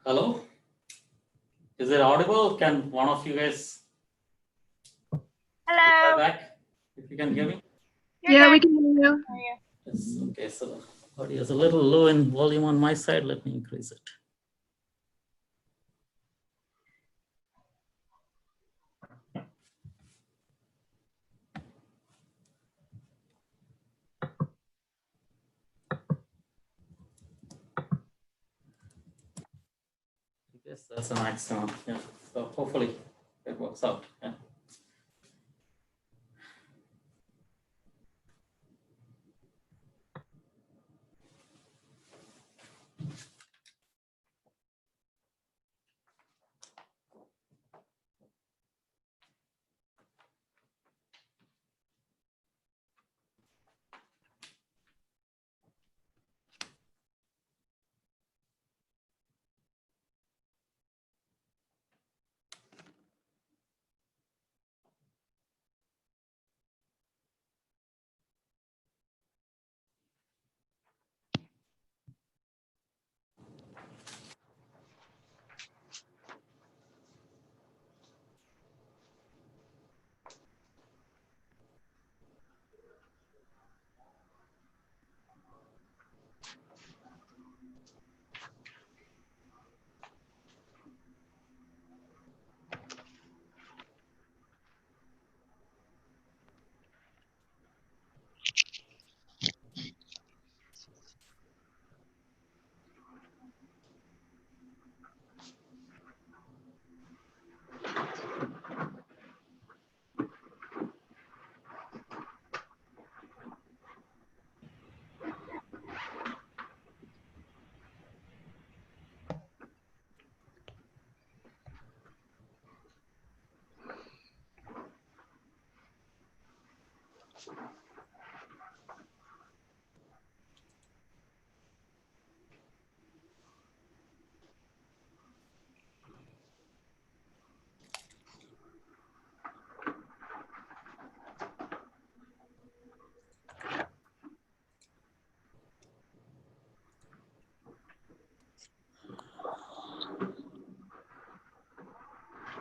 Hello? Is it audible? Can one of you guys Hello. back? If you can hear me? Yeah, we can hear you. Yes. Okay, so audio is a little low in volume on my side. Let me increase it. I guess that's a maximum. Yeah. So hopefully it works out. Yeah.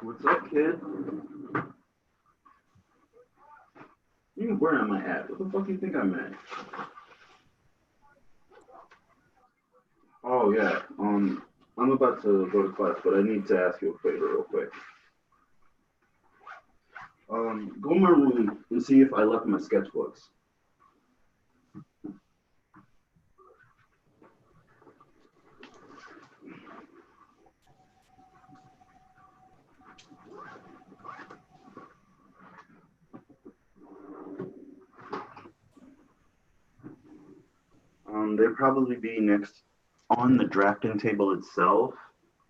What's up, kid? You wearing my hat. What the fuck do you think I'm at? Oh yeah. I'm about to go to class, but I need to ask you a favor real quick. Go in my room and see if I left my sketchbooks. They'd probably be next on the drafting table itself,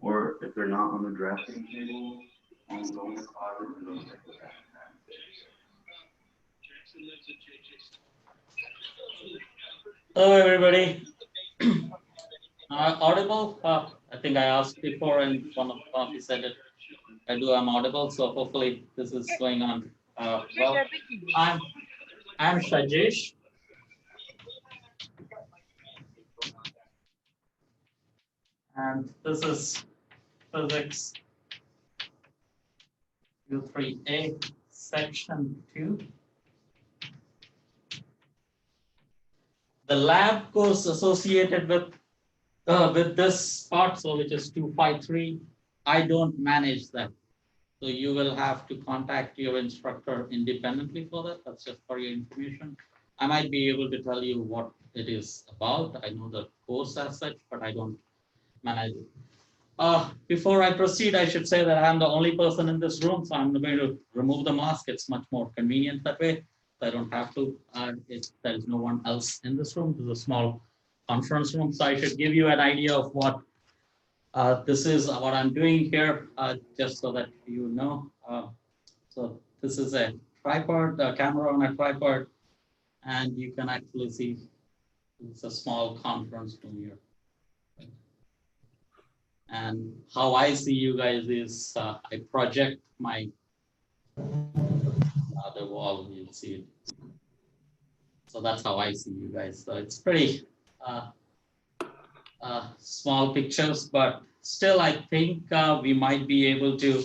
or if they're not on the drafting table, go in the closet and go check the back. Hello, everybody. Audible? I think I asked before, and one of you said it. I'm audible, so hopefully this is going on. Well, I'm Shajesh. And this is Physics 203A, Section 2. The lab course associated with this part, so which is 253, I don't manage that. So you will have to contact your instructor independently for that. That's just for your information. I might be able to tell you what it is about. I know the course as such, but I don't manage it. Before I proceed, I should say that I'm the only person in this room, so I'm going to remove the mask. It's much more convenient that way. I don't have to. There is no one else in this room. This is a small conference room, so I should give you an idea of what this is, what I'm doing here, just so that you know. So this is a tripod, a camera on a tripod, and you can actually see it's a small conference room here. And how I see you guys is I project my other wall, you'll see it. So that's how I see you guys. So it's pretty small pictures, but still, I think we might be able to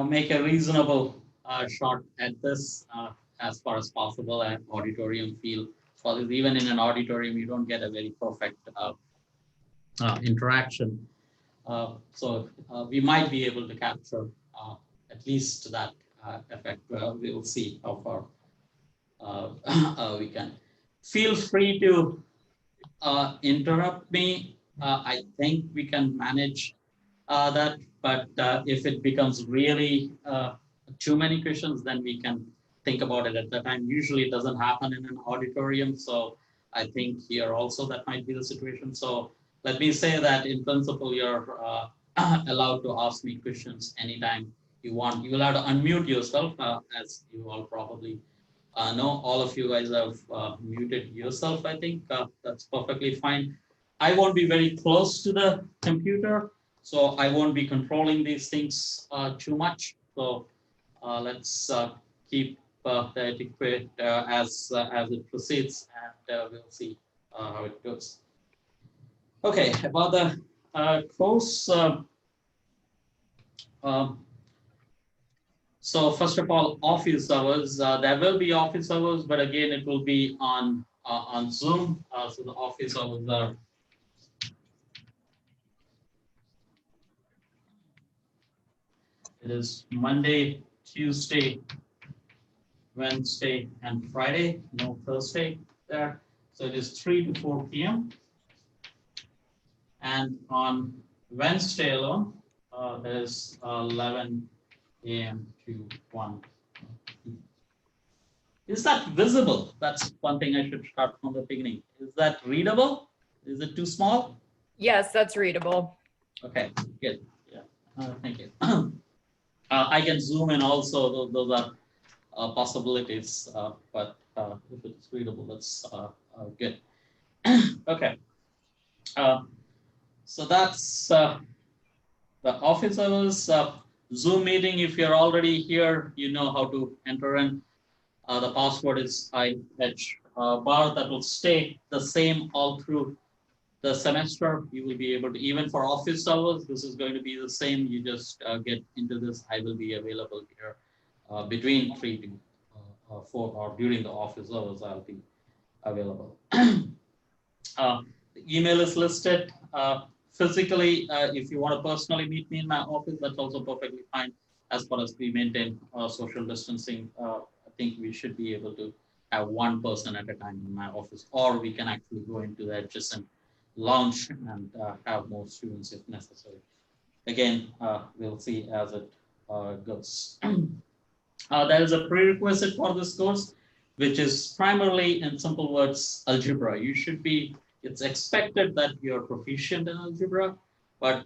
make a reasonable shot at this as far as possible. And auditorium feel for this. Even in an auditorium, you don't get a very perfect interaction. So we might be able to capture at least that effect. We'll see how far we can. Feel free to interrupt me. I think we can manage that, but if it becomes really too many questions, then we can think about it at that time. Usually it doesn't happen in an auditorium, so I think here also that might be the situation. So let me say that in principle, you're allowed to ask me questions anytime you want. You will have to unmute yourself, as you all probably know. All of you guys have muted yourself, I think. That's perfectly fine. I won't be very close to the computer, so I won't be controlling these things too much. So let's keep the etiquette as it proceeds, and we'll see how it goes. Okay, about the course. So first of all, office hours. There will be office hours, but again, it will be on Zoom. So the office hours are it is Monday, Tuesday, Wednesday, and Friday. No Thursday there. So it is 3 to 4 p.m. And on Wednesday alone, there's 11 a.m. to 1. Is that visible? That's one thing I should start from the beginning. Is that readable? Is it too small? Yes, that's readable. Okay, good. Yeah, thank you. I can zoom in also. Those are possibilities, but if it's readable, that's good. Okay. So that's the office hours. Zoom meeting, if you're already here, you know how to enter in. The password is IH bar. That will stay the same all through the semester. You will be able to, even for office hours, this is going to be the same. You just get into this. I will be available here between 3 to 4, or during the office hours, I'll be available. The email is listed. Physically, if you want to personally meet me in my office, that's also perfectly fine. As far as we maintain social distancing, I think we should be able to have one person at a time in my office, or we can actually go into the adjacent lounge and have more students if necessary. Again, we'll see as it goes. There is a prerequisite for this course, which is primarily, in simple words, algebra. You should be, it's expected that you're proficient in algebra, but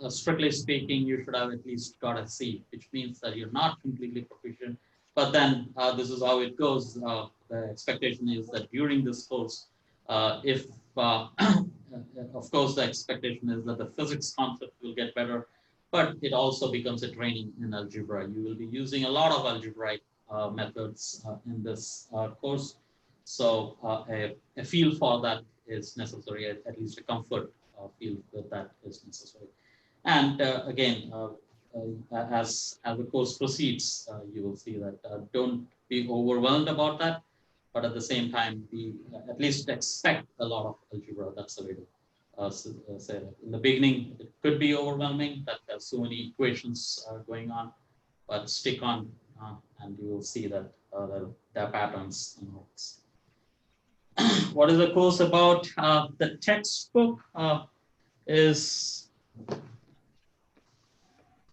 strictly speaking, you should have at least got a C, which means that you're not completely proficient. But then this is how it goes. The expectation is that during this course, if of course, the expectation is that the physics concept will get better, but it also becomes a training in algebra. You will be using a lot of algebraic methods in this course. So a feel for that is necessary, at least a comfort feel that is necessary. And again, as the course proceeds, you will see that don't be overwhelmed about that, but at the same time, we at least expect a lot of algebra. That's the way to say that. In the beginning, it could be overwhelming that there's so many equations going on, but stick on and you will see that there are patterns in all this. What is the course about? The textbook is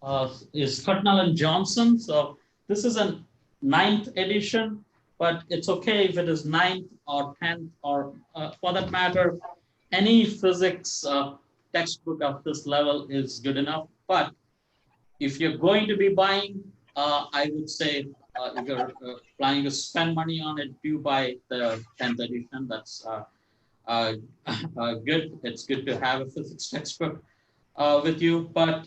Cutnell and Johnson. So this is a 9th edition, but it's okay if it is 9th or 10th, or for that matter, any physics textbook of this level is good enough. But if you're going to be buying, I would say if you're planning to spend money on it, do buy the 10th edition. That's good. It's good to have a physics textbook with you, but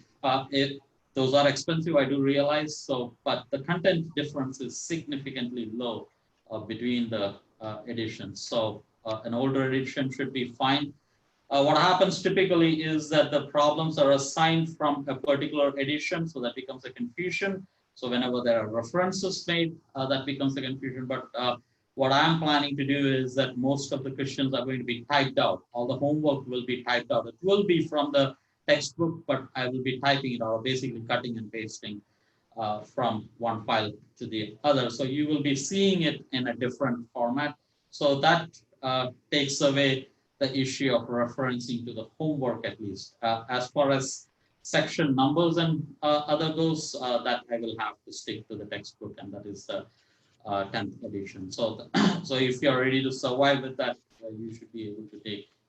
those are expensive, I do realize. So, but the content difference is significantly low between the editions. So an older edition should be fine. What happens typically is that the problems are assigned from a particular edition, so that becomes a confusion. So whenever there are references made, that becomes a confusion. But what I'm planning to do is that most of the questions are going to be typed out. All the homework will be typed out. It will be from the textbook, but I will be typing it out, basically cutting and pasting from one file to the other. So you will be seeing it in a different format. So that takes away the issue of referencing to the homework at least. As far as section numbers and other goes, that I will have to stick to the textbook, and that is the 10th edition. So, so if you're ready to survive with that, you should be able to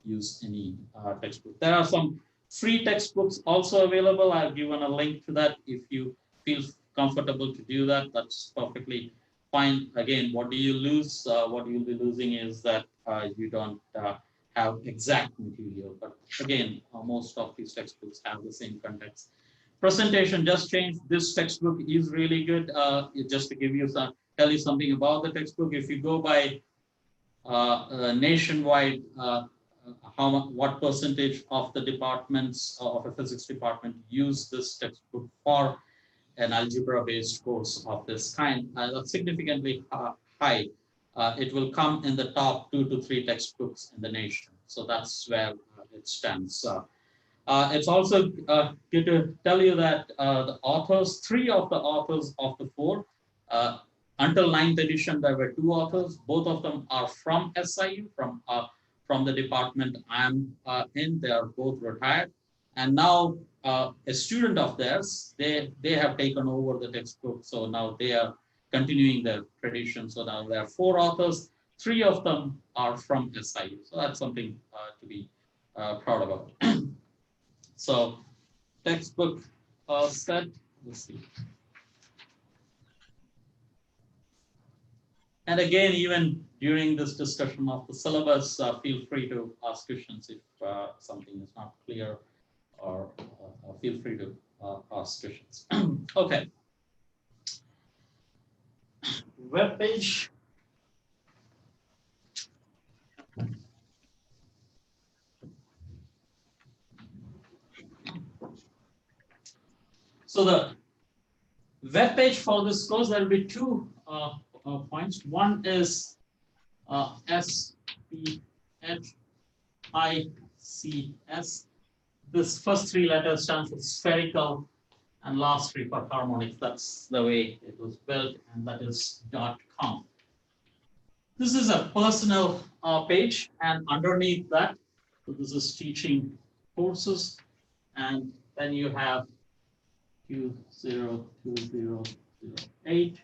use any textbook. There are some free textbooks also available. I've given a link to that. If you feel comfortable to do that, that's perfectly fine. Again, what do you lose? What you'll be losing is that you don't have exact material. But again, most of these textbooks have the same contents. Presentation just changed. This textbook is really good. Just to give you some, tell you something about the textbook. If you go by nationwide, what percentage of the departments of a physics department use this textbook for an algebra-based course of this kind, that's significantly high. It will come in the top 2 to 3 textbooks in the nation. So that's where it stands. It's also good to tell you that the authors, 3 of the authors of the 4, until 9th edition, there were 2 authors. Both of them are from SIU, from the department I'm in. They are both retired. And now a student of theirs, they have taken over the textbook. So now they are continuing their tradition. So now there are 4 authors. 3 of them are from SIU. So that's something to be proud about. So textbook set, let's see. And again, even during this discussion of the syllabus, feel free to ask questions if something is not clear, or feel free to ask questions. Okay. Web page. So the web page for this course, there will be 2 points. One is SPHYS. This first 3 letters stands for spherical, and last 3 for harmonics. That's the way it was built, and that is .com. This is a personal page, and underneath that, so this is teaching courses, and then you have Q02008,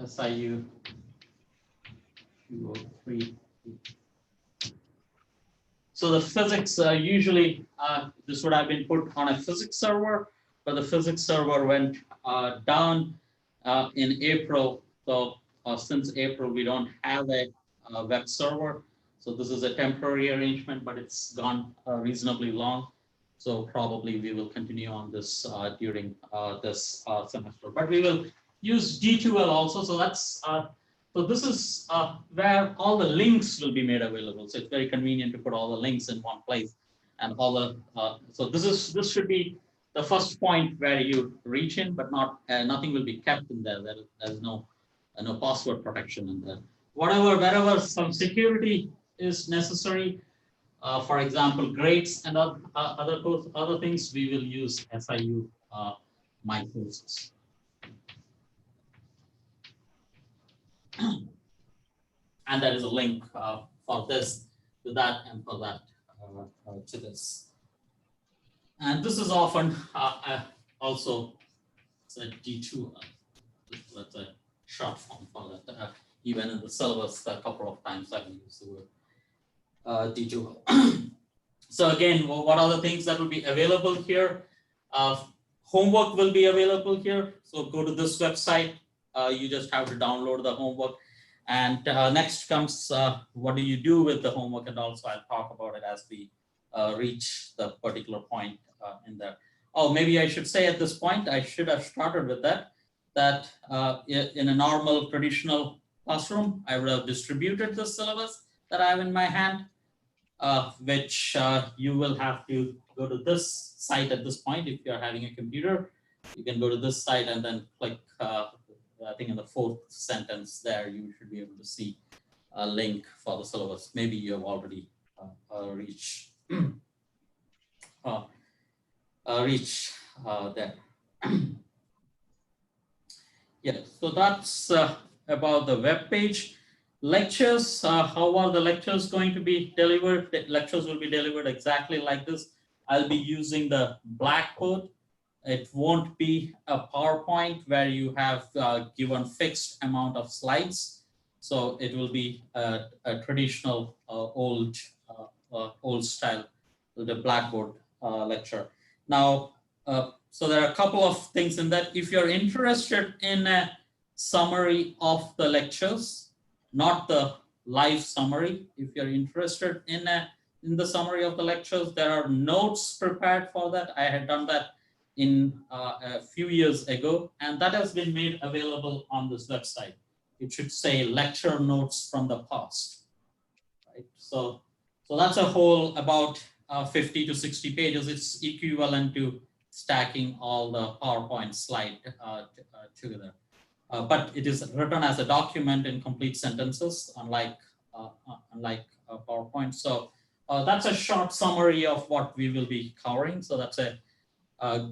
SIU 203. So the physics, usually this would have been put on a physics server, but the physics server went down in April. So since April, we don't have a web server. So this is a temporary arrangement, but it's gone reasonably long. So probably we will continue on this during this semester, but we will use D2L also. So that's so this is where all the links will be made available. So it's very convenient to put all the links in one place, and all the so this should be the first point where you reach in, but not nothing will be kept in there. There's no password protection in there. Wherever some security is necessary, for example, grades and other things, we will use SIU My Courses. And there is a link for this to that, and for that to this. And this is often also a D2. That's a short form for that. Even in the syllabus, a couple of times I've used the word D2. So again, what are the things that will be available here? Homework will be available here. So go to this website. You just have to download the homework. And next comes what do you do with the homework, and also I'll talk about it as we reach the particular point in there. Oh, maybe I should say at this point, I should have started with that in a normal traditional classroom, I would have distributed the syllabus that I have in my hand. which you will have to go to this site at this point. If you're having a computer, you can go to this site and then click, I think in the fourth sentence there, you should be able to see a link for the syllabus. Maybe you have already reached there. Yeah, so that's about the web page. Lectures, how are the lectures going to be delivered? The lectures will be delivered exactly like this. I'll be using the Blackboard. It won't be a PowerPoint where you have given fixed amount of slides. So it will be a traditional old style, the Blackboard lecture. Now, so there are a couple of things in that. If you're interested in a summary of the lectures, not the live summary, if you're interested in the summary of the lectures, there are notes prepared for that. I had done that in a few years ago, and that has been made available on this website. It should say lecture notes from the past, right? So that's a whole about 50 to 60 pages. It's equivalent to stacking all the PowerPoint slide together. But it is written as a document in complete sentences, unlike PowerPoint. So that's a short summary of what we will be covering. So that's a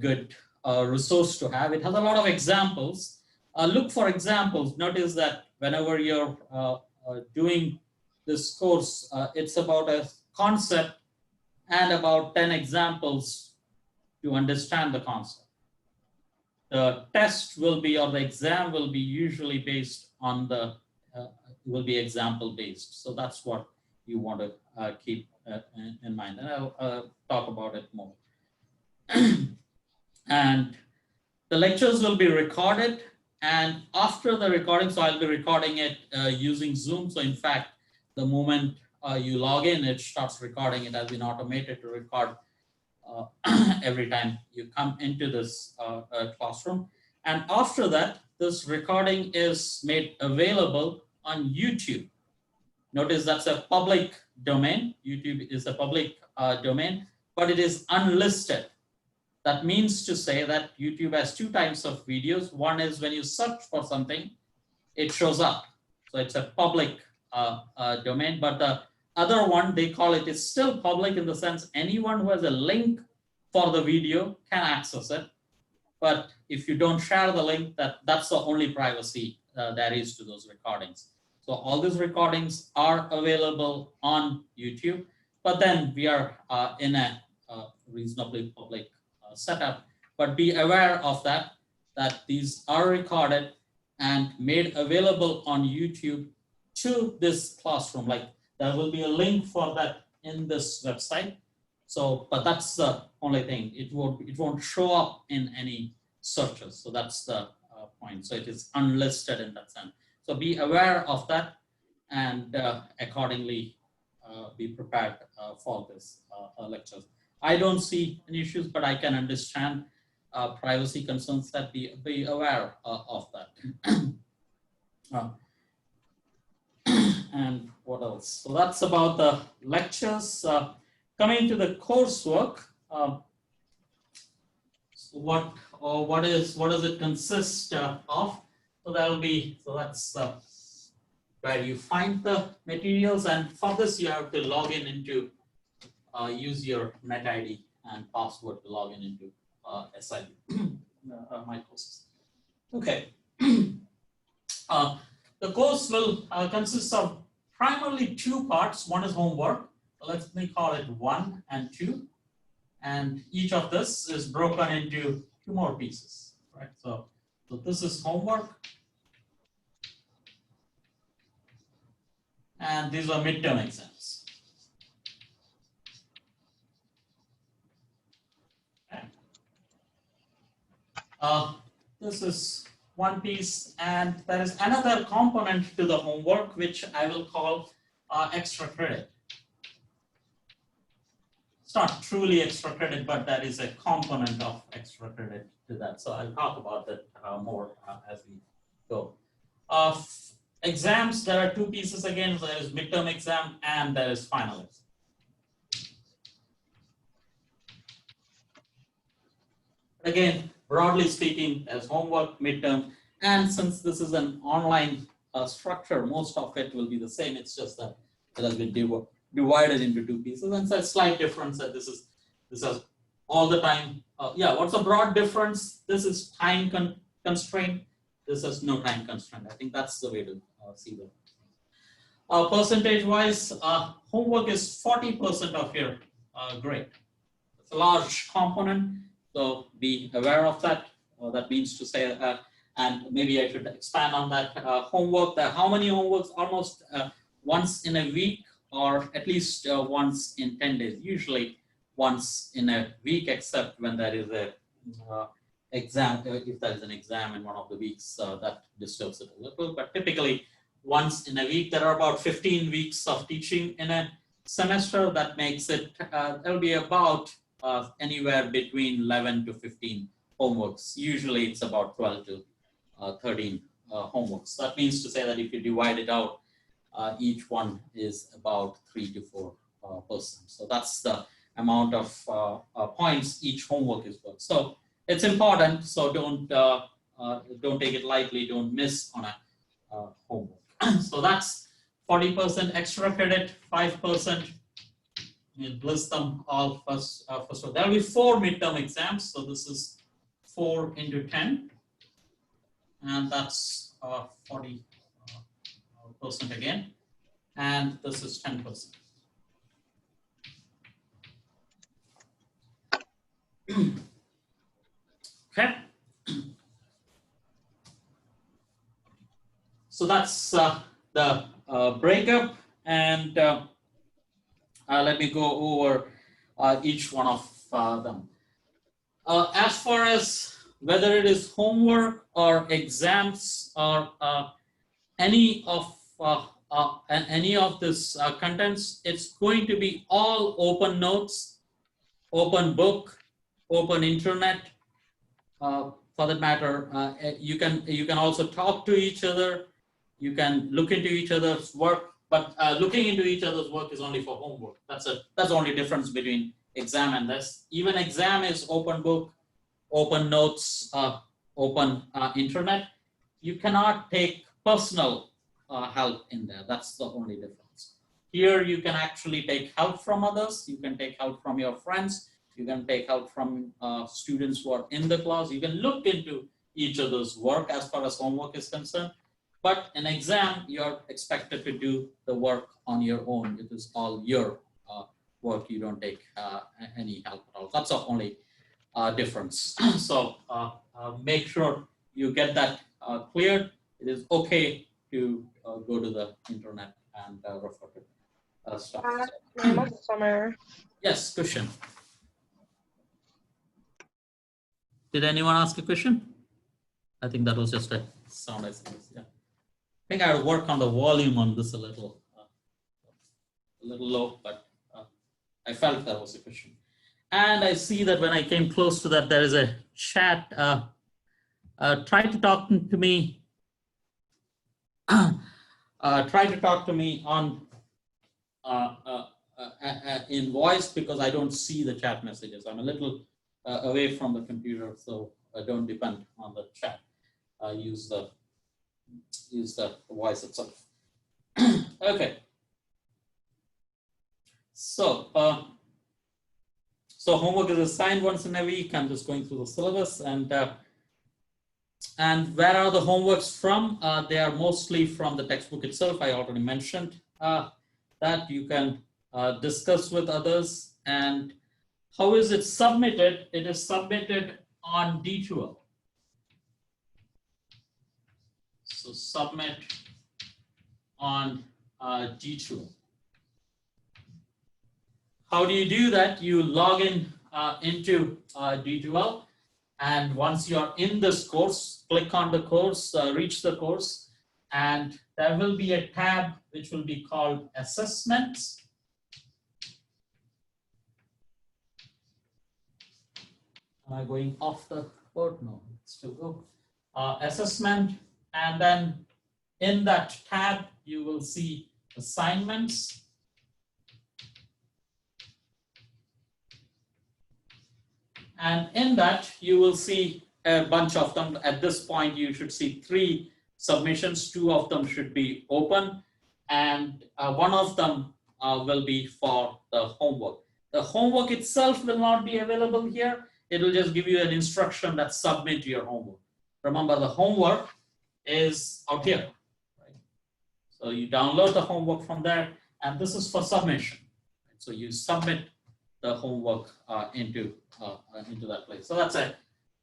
good resource to have. It has a lot of examples. Look for examples. Notice that whenever you're doing this course, it's about a concept and about 10 examples to understand the concept. The test will be, or the exam will be usually based on the, will be example based. So that's what you want to keep in mind. And I'll talk about it more. And the lectures will be recorded. And after the recording, so I'll be recording it using Zoom. So in fact, the moment you log in, it starts recording. It has been automated to record every time you come into this classroom. And after that, this recording is made available on YouTube. Notice that's a public domain. YouTube is a public domain, but it is unlisted. That means to say that YouTube has two types of videos. One is when you search for something, it shows up. So it's a public domain, but the other one, they call it, is still public in the sense anyone who has a link for the video can access it. But if you don't share the link, that's the only privacy there is to those recordings. So all these recordings are available on YouTube, but then we are in a reasonably public setup. But be aware of that these are recorded and made available on YouTube to this classroom. Like there will be a link for that in this website. So, but that's the only thing. It won't show up in any searches. So that's the point. So it is unlisted in that sense. So be aware of that and accordingly be prepared for this lectures. I don't see any issues, but I can understand privacy concerns. That be aware of that. And what else? So that's about the lectures. Coming to the coursework, so what does it consist of? So that'll be, so that's where you find the materials, and for this you have to log in into use your net ID and password to log in into SIUC my courses. Okay. The course will consist of primarily two parts. One is homework. Let me call it 1 and 2. And each of this is broken into two more pieces, right? So this is homework. And these are midterm exams. Okay. This is one piece, and there is another component to the homework, which I will call extra credit. It's not truly extra credit, but there is a component of extra credit to that. So I'll talk about that more as we go. Exams, there are two pieces again. There is midterm exam and there is final exam. again, broadly speaking, as homework, midterm, and since this is an online structure, most of it will be the same. It's just that it has been divided into two pieces, and so a slight difference that this is all the time. Yeah, what's a broad difference? This is time constraint. This is no time constraint. I think that's the way to see that. Percentage-wise, homework is 40% of your grade. It's a large component, so be aware of that. That means to say, and maybe I should expand on that. Homework, how many homeworks? Almost once in a week, or at least once in 10 days. Usually once in a week, except when there is a exam. If there is an exam in one of the weeks, that disturbs it a little. But typically, once in a week. There are about 15 weeks of teaching in a semester. That makes it, there'll be about anywhere between 11 to 15 homeworks. Usually it's about 12 to 13 homeworks. That means to say that if you divide it out, each one is about 3 to 4%. So that's the amount of points each homework is worth. So it's important. So don't take it lightly. Don't miss on a homework. So that's 40% extra credit, 5%. We'll list them all first. There will be 4 midterm exams. So this is 4 into 10, and that's 40% again, and this is 10%. Okay. So that's the breakup, and let me go over each one of them. As far as whether it is homework or exams or any of this contents, it's going to be all open notes, open book, open internet. For that matter, you can also talk to each other. You can look into each other's work, but looking into each other's work is only for homework. That's the only difference between exam and this. Even exam is open book, open notes, open internet. You cannot take personal help in there. That's the only difference. Here you can actually take help from others. You can take help from your friends. You can take help from students who are in the class. You can look into each other's work as far as homework is concerned. But in exam, you're expected to do the work on your own. It is all your work. You don't take any help at all. That's the only difference. So make sure you get that cleared. It is okay to go to the internet and refer to stuff. Summer. Yes, question. Did anyone ask a question? I think that was just a sound I said. Yeah. I think I would work on the volume on this a little low, but I felt that was a question. And I see that when I came close to that, there is a chat. Try to talk to me. Try to talk to me on in voice, because I don't see the chat messages. I'm a little away from the computer, so I don't depend on the chat. Use the voice itself. Okay. So homework is assigned once in a week. I'm just going through the syllabus, and where are the homeworks from? They are mostly from the textbook itself. I already mentioned that. You can discuss with others. And how is it submitted? It is submitted on D2L. So submit on D2L. How do you do that? You log in into D2L, and once you are in this course, click on the course, reach the course, and there will be a tab which will be called Assessments. Am I going off the board? No, still go. Assessment, and then in that tab you will see assignments. And in that, you will see a bunch of them. At this point, you should see 3 submissions. 2 of them should be open, and one of them will be for the homework. The homework itself will not be available here. It will just give you an instruction that submit your homework. Remember, the homework is out here. Right? So you download the homework from there, and this is for submission. So you submit the homework into that place. So that's a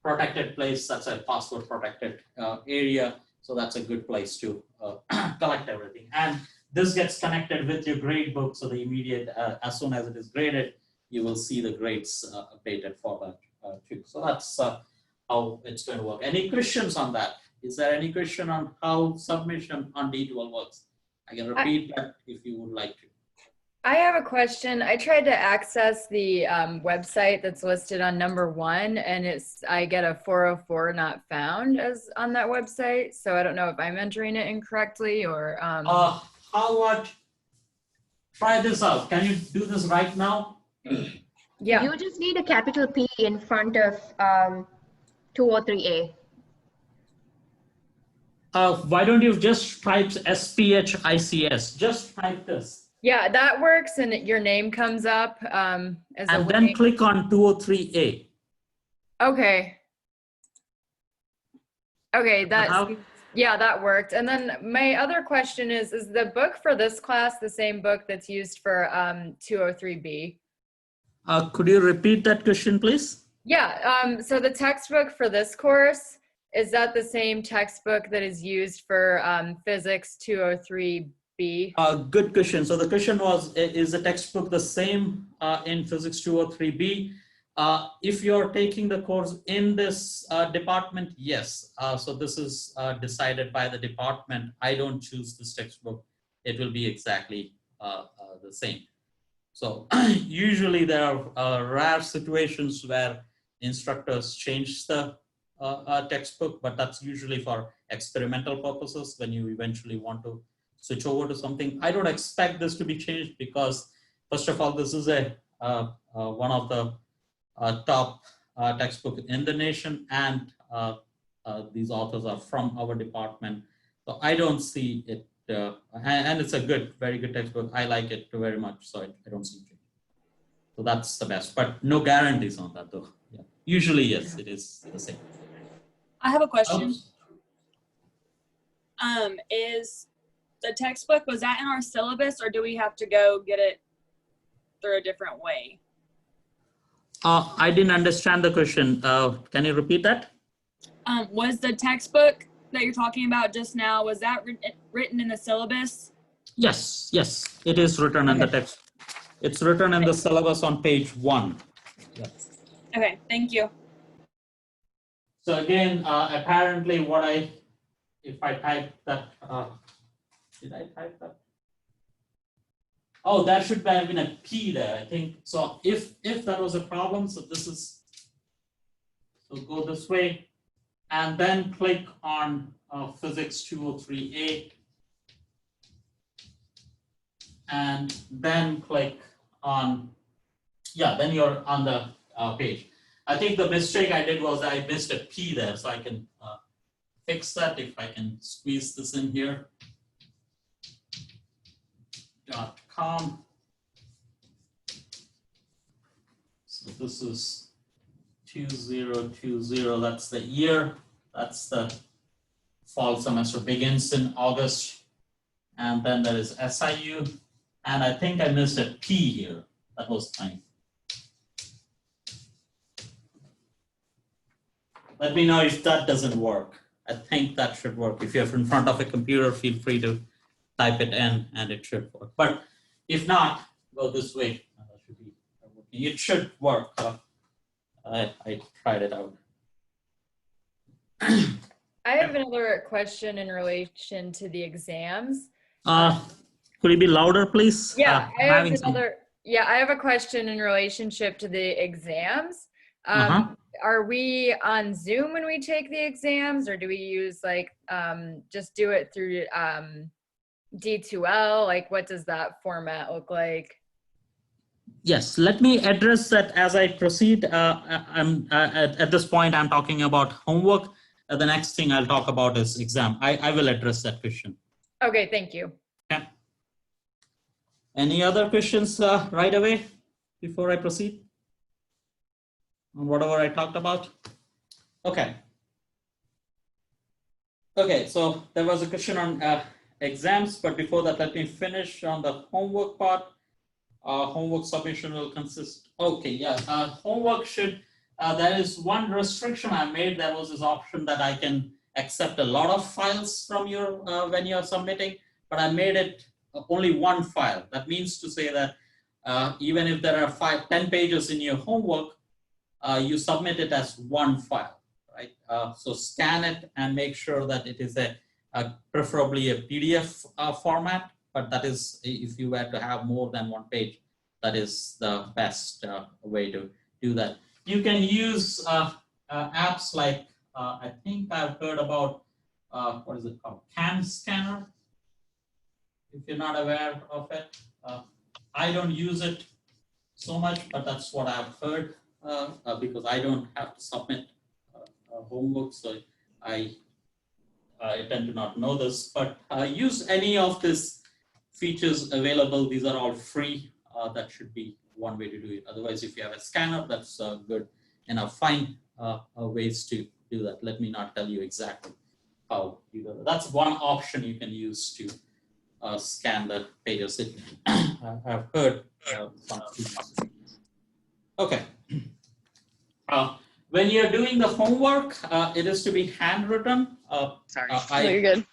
protected place. That's a password protected area. So that's a good place to collect everything. And this gets connected with your grade book. So the immediate, as soon as it is graded, you will see the grades updated for that too. So that's how it's going to work. Any questions on that? Is there any question on how submission on D12 works? I can repeat that if you would like to. I have a question. I tried to access the website that's listed on number 1, and I get a 404 not found as on that website. So I don't know if I'm entering it incorrectly or. How about try this out? Can you do this right now? Yeah. You just need a capital P in front of 203A. Why don't you just type SPHICS? Just type this. Yeah, that works, and your name comes up as a And then click on 203A. Okay. Okay, How- yeah, that worked. And then my other question is the book for this class the same book that's used for 203B? Could you repeat that question, please? Yeah, so the textbook for this course, is that the same textbook that is used for Physics 203B? Good question. So the question was, is the textbook the same in Physics 203B? If you're taking the course in this department, yes. So this is decided by the department. I don't choose this textbook. It will be exactly the same. So usually there are rare situations where instructors change the textbook, but that's usually for experimental purposes when you eventually want to switch over to something. I don't expect this to be changed because, first of all, this is one of the top textbook in the nation, and these authors are from our department. So I don't see it, and it's a very good textbook. I like it very much, so I don't see it. So that's the best, but no guarantees on that though. Yeah. Usually, yes, it is the same. I have a question. Oops. Is the textbook, was that in our syllabus, or do we have to go get it through a different way? I didn't understand the question. Can you repeat that? Was the textbook that you're talking about just now, was that written in the syllabus? Yes, yes, it is written in the text. It's written in the syllabus on page 1. Yeah. Okay, thank you. So again, apparently if I type that, did I type that? Oh, that should have been a P there, I think. So if that was a problem, so go this way and then click on Physics 203A and then click on, yeah, then you're on the page. I think the mistake I did was I missed a P there, so I can fix that if I can squeeze this in here. .com. So this is 2020, that's the year. That's the fall semester begins in August. And then there is SIU. And I think I missed a P here. That was fine. Let me know if that doesn't work. I think that should work. If you're in front of a computer, feel free to type it in and it should work. But if not, go this way. That should be working. It should work. I tried it out. I have another question in relation to the exams. Could you be louder, please? Yeah, I have a question in relationship to the exams. Are we on Zoom when we take the exams, or do we use just do it through D2L? Like, what does that format look like? Yes, let me address that as I proceed. At this point, I'm talking about homework. The next thing I'll talk about is exam. I will address that question. Okay, thank you. Okay. Any other questions right away before I proceed on whatever I talked about? Okay. Okay, so there was a question on exams, but before that, let me finish on the homework part. Homework submission will consist. Okay, yeah. Homework should. There is one restriction I made. There was this option that I can accept a lot of files from your when you're submitting, but I made it only one file. That means to say that even if there are 10 pages in your homework, you submit it as one file, right? So scan it and make sure that it is preferably a PDF format. But that is, if you were to have more than one page, that is the best way to do that. You can use apps like, I think I've heard about, what is it called? Can Scanner. If you're not aware of it, I don't use it so much, but that's what I've heard because I don't have to submit homework, so I tend to not know this, but use any of these features available. These are all free. That should be one way to do it. Otherwise, if you have a scanner, that's good enough. Find ways to do that. Let me not tell you exactly how you do that. That's one option you can use to scan the pages. I've heard some students. Okay. When you're doing the homework, it is to be handwritten. Sorry. No, you're good.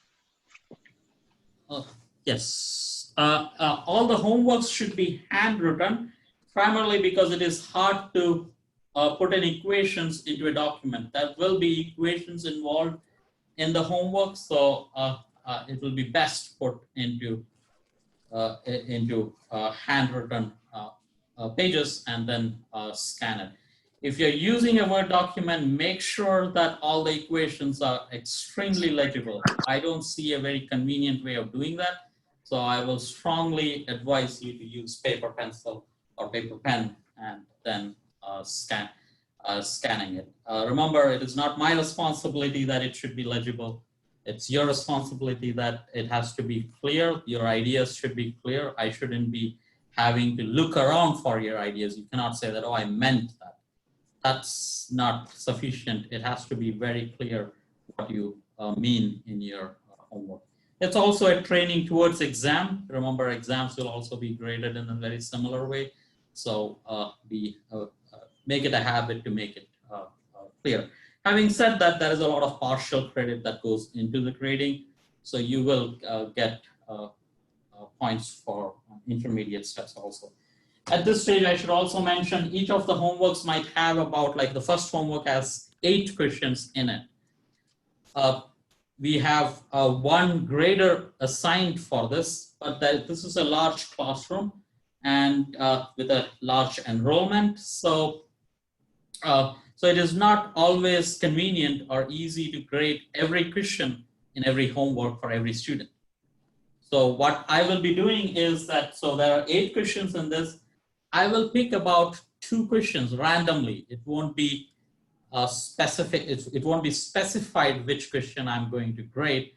Yes. All the homeworks should be handwritten, primarily because it is hard to put in equations into a document. There will be equations involved in the homework, so it will be best put into handwritten pages and then scan it. If you're using a Word document, make sure that all the equations are extremely legible. I don't see a very convenient way of doing that. So I will strongly advise you to use paper pencil or paper pen and then scanning it. Remember, it is not my responsibility that it should be legible. It's your responsibility that it has to be clear. Your ideas should be clear. I shouldn't be having to look around for your ideas. You cannot say that, oh, I meant that. That's not sufficient. It has to be very clear what you mean in your homework. It's also a training towards exam. Remember, exams will also be graded in a very similar way. So make it a habit to make it clear. Having said that, there is a lot of partial credit that goes into the grading. So you will get points for intermediate steps also. At this stage, I should also mention each of the homeworks might have about, like the first homework has 8 questions in it. We have one grader assigned for this, but this is a large classroom and with a large enrollment. So it is not always convenient or easy to grade every question in every homework for every student. So what I will be doing is that, so there are 8 questions in this. I will pick about 2 questions randomly. It won't be specific. It won't be specified which question I'm going to grade.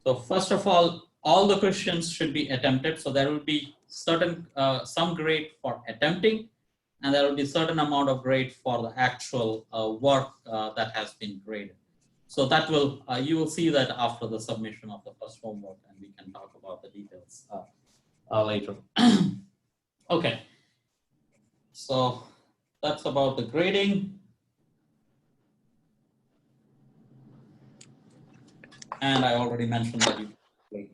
So first of all the questions should be attempted. So there will be certain some grade for attempting, and there will be certain amount of grade for the actual work that has been graded. So that will you will see that after the submission of the first homework, and we can talk about the details later. Okay. So that's about the grading. And I already mentioned that you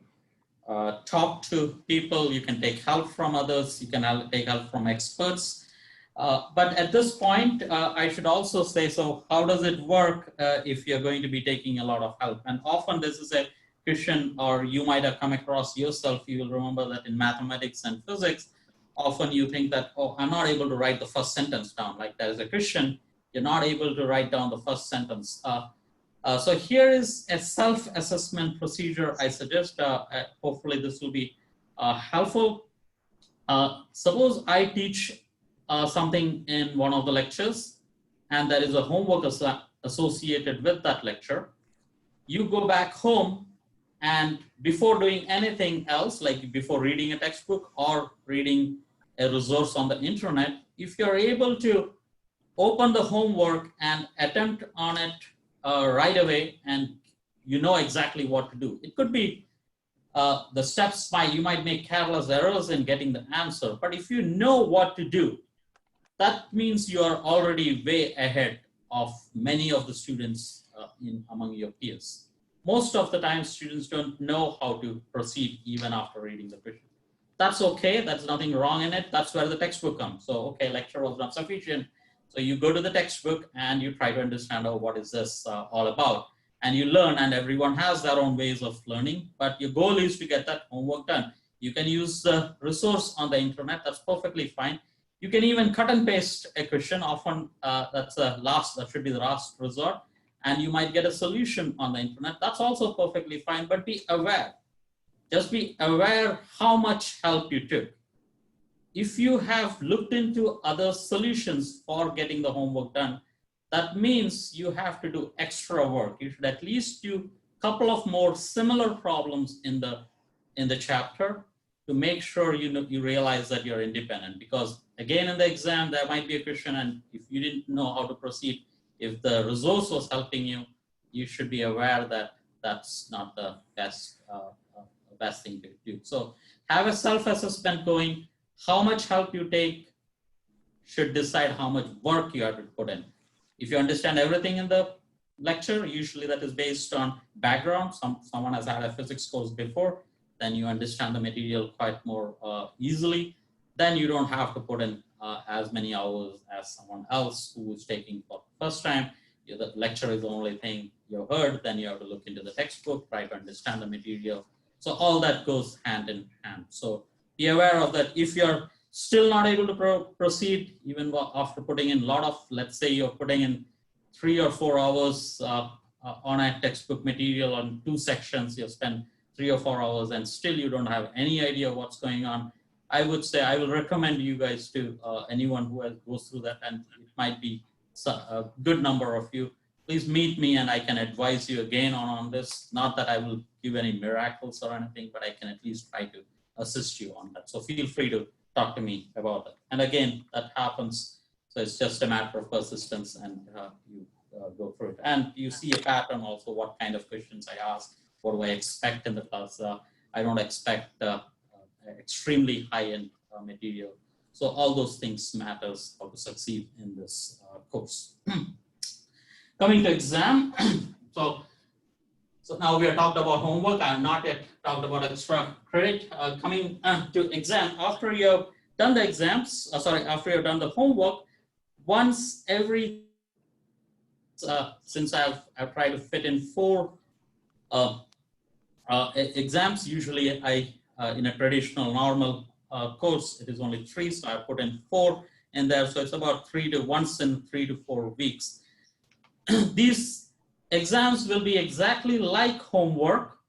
talk to people, you can take help from others, you can take help from experts. But at this point, I should also say, so how does it work if you're going to be taking a lot of help? And often this is a question, or you might have come across yourself, you will remember that in mathematics and physics, often you think that, oh, I'm not able to write the first sentence down. Like there is a question, you're not able to write down the first sentence. So here is a self-assessment procedure I suggest. Hopefully this will be helpful. Suppose I teach something in one of the lectures, and there is a homework associated with that lecture. You go back home, and before doing anything else, like before reading a textbook or reading a resource on the internet, if you're able to open the homework and attempt on it right away, and you know exactly what to do. It could be the steps you might make careless errors in getting the answer, but if you know what to do, that means you are already way ahead of many of the students among your peers. Most of the time, students don't know how to proceed even after reading the question. That's okay, that's nothing wrong in it. That's where the textbook comes. So, okay, lecture was not sufficient. So you go to the textbook and you try to understand, oh, what is this all about? And you learn, and everyone has their own ways of learning, but your goal is to get that homework done. You can use the resource on the internet, that's perfectly fine. You can even cut and paste a question, often that should be the last resort, and you might get a solution on the internet. That's also perfectly fine, but be aware. Just be aware how much help you took. If you have looked into other solutions for getting the homework done, that means you have to do extra work. You should at least do a couple of more similar problems in the chapter to make sure you realize that you're independent. Because again, in the exam, there might be a question, and if you didn't know how to proceed, if the resource was helping you, you should be aware that that's not the best thing to do. So have a self-assessment going. How much help you take should decide how much work you have to put in. If you understand everything in the lecture, usually that is based on background. Someone has had a physics course before, then you understand the material quite more easily. Then you don't have to put in as many hours as someone else who is taking for the first time. The lecture is the only thing you heard, then you have to look into the textbook, try to understand the material. So all that goes hand in hand. So be aware of that. If you're still not able to proceed, even after putting in a lot of, let's say you're putting in 3 or 4 hours on a textbook material on 2 sections, you spend 3 or 4 hours and still you don't have any idea what's going on, I would say I will recommend you guys to anyone who goes through that, and it might be a good number of you, please meet me and I can advise you again on this. Not that I will give any miracles or anything, but I can at least try to assist you on that. So feel free to talk to me about it. And again, that happens. So it's just a matter of persistence, and you go through it. And you see a pattern also, what kind of questions I ask, what do I expect in the class. I don't expect extremely high-end material. So all those things matters how to succeed in this course. Coming to exam. So now we have talked about homework. I have not yet talked about extra credit. Coming to exam, after you have done the exams, after you have done the homework, once every, since I've tried to fit in 4 exams, usually in a traditional normal course, it is only 3, so I put in 4 in there. So it's about once in 3 to 4 weeks. These exams will be exactly like homework,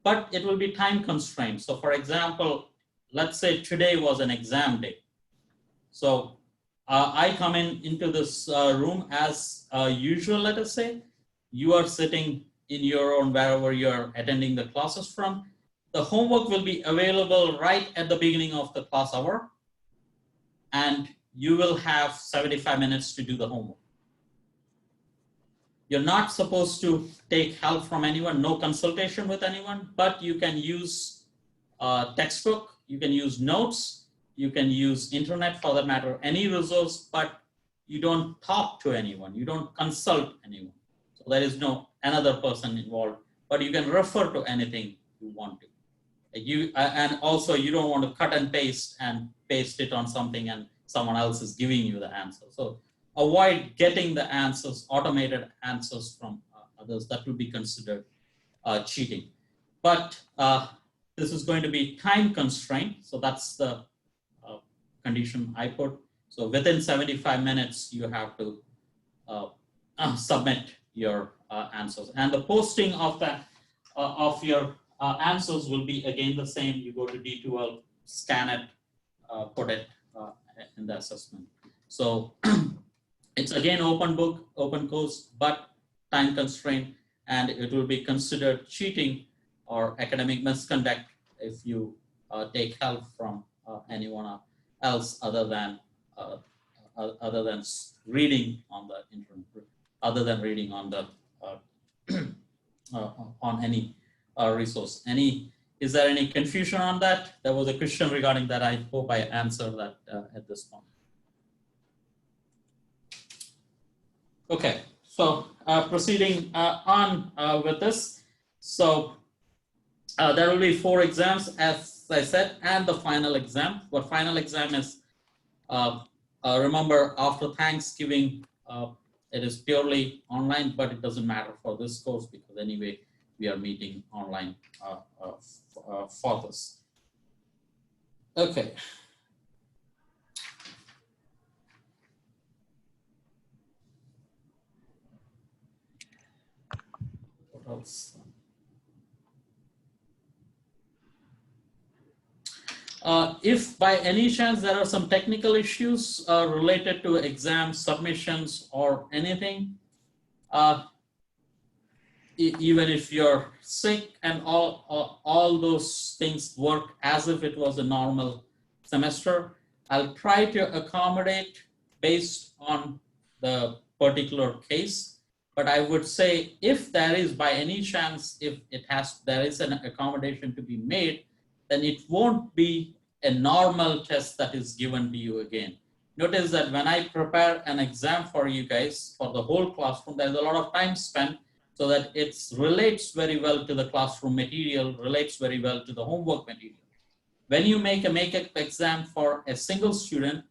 but it will be time constrained. So for example, let's say today was an exam day. So I come into this room as usual, let us say. You are sitting in your own, wherever you're attending the classes from. The homework will be available right at the beginning of the class hour, and you will have 75 minutes to do the homework. You're not supposed to take help from anyone, no consultation with anyone, but you can use textbook, you can use notes, you can use internet for that matter, any resource, but you don't talk to anyone, you don't consult anyone. So there is no another person involved, but you can refer to anything you want to. And also you don't want to cut and paste it on something and someone else is giving you the answer. So avoid getting the answers, automated answers from others. That will be considered cheating. But this is going to be time constraint. So that's the condition I put. So within 75 minutes, you have to submit your answers. And the posting of your answers will be again the same. You go to D2L, scan it, put it in the assessment. So it's again open book, open course, but time constraint, and it will be considered cheating or academic misconduct if you take help from anyone else other than reading on the internet, other than reading on the on any resource. Is there any confusion on that? There was a question regarding that. I hope I answered that at this point. Okay, so proceeding on with this. So there will be 4 exams, as I said, and the final exam. What final exam is, remember, after Thanksgiving, it is purely online, but it doesn't matter for this course because anyway, we are meeting online for this. Okay. What else? If by any chance there are some technical issues related to exam submissions or anything, even if you're sick and all those things work as if it was a normal semester, I'll try to accommodate based on the particular case. But I would say if there is by any chance, if there is an accommodation to be made, then it won't be a normal test that is given to you again. Notice that when I prepare an exam for you guys, for the whole classroom, there's a lot of time spent so that it relates very well to the classroom material, relates very well to the homework material. When you make a makeup exam for a single student,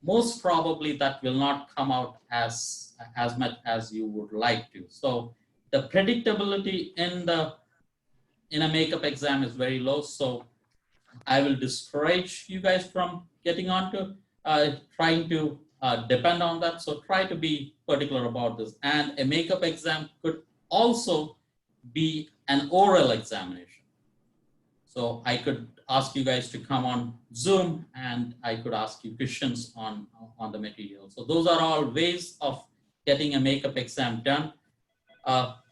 most probably that will not come out as much as you would like to. So the predictability in a makeup exam is very low. So I will discourage you guys from getting onto trying to depend on that. So try to be particular about this. And a makeup exam could also be an oral examination. So I could ask you guys to come on Zoom and I could ask you questions on the material. So those are all ways of getting a makeup exam done.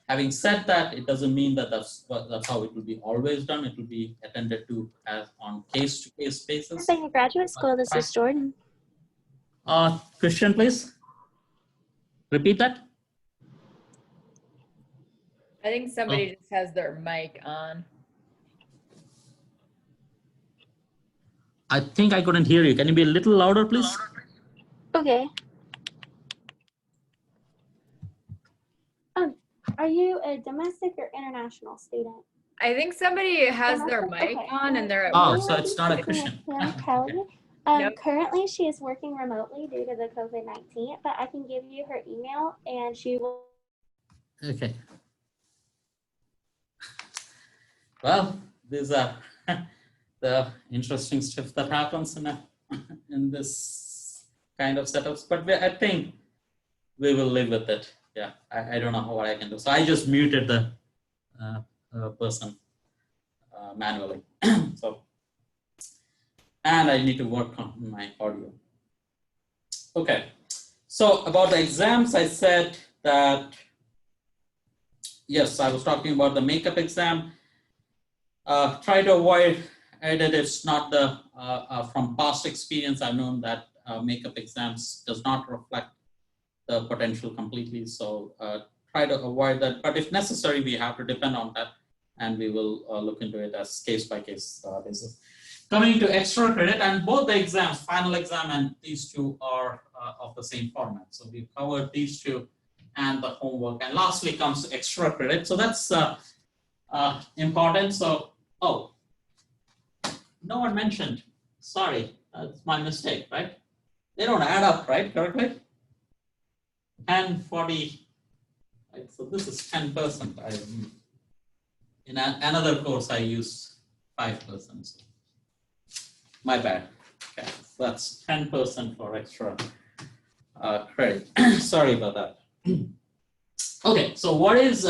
Having said that, it doesn't mean that that's how it will be always done. It will be attended to as on case-to-case basis. Pennsylvania Graduate School, this is Jordan. Christian, please repeat that. I think somebody just has their mic on. I think I couldn't hear you. Can you be a little louder, please? Okay. Are you a domestic or international student? I think somebody has their Domestic? mic Okay. on and they're at Oh, work. so it's not a Christian. Kelly. Nope. Currently, she is working remotely due to the COVID-19, but I can give you her email and she will. Okay. Well, these are the interesting stuff that happens in this kind of setups, but I think we will live with it. Yeah, I don't know what I can do. So I just muted the person manually. So, and I need to work on my audio. Okay, so about the exams, I said that, yes, I was talking about the makeup exam. Try to avoid it. It's not the, from past experience, I've known that makeup exams does not reflect the potential completely. So try to avoid that. But if necessary, we have to depend on that. And we will look into it as case by case basis. Coming to extra credit, and both the exams, final exam and these two are of the same format. So we've covered these two and the homework. And lastly comes extra credit. So that's important. So, oh, no one mentioned, sorry, that's my mistake, right? They don't add up, right, correctly? And 40, right? So this is 10%. In another course, I used 5%. So my bad. Okay, so that's 10% for extra credit. Sorry about that. Okay, so what is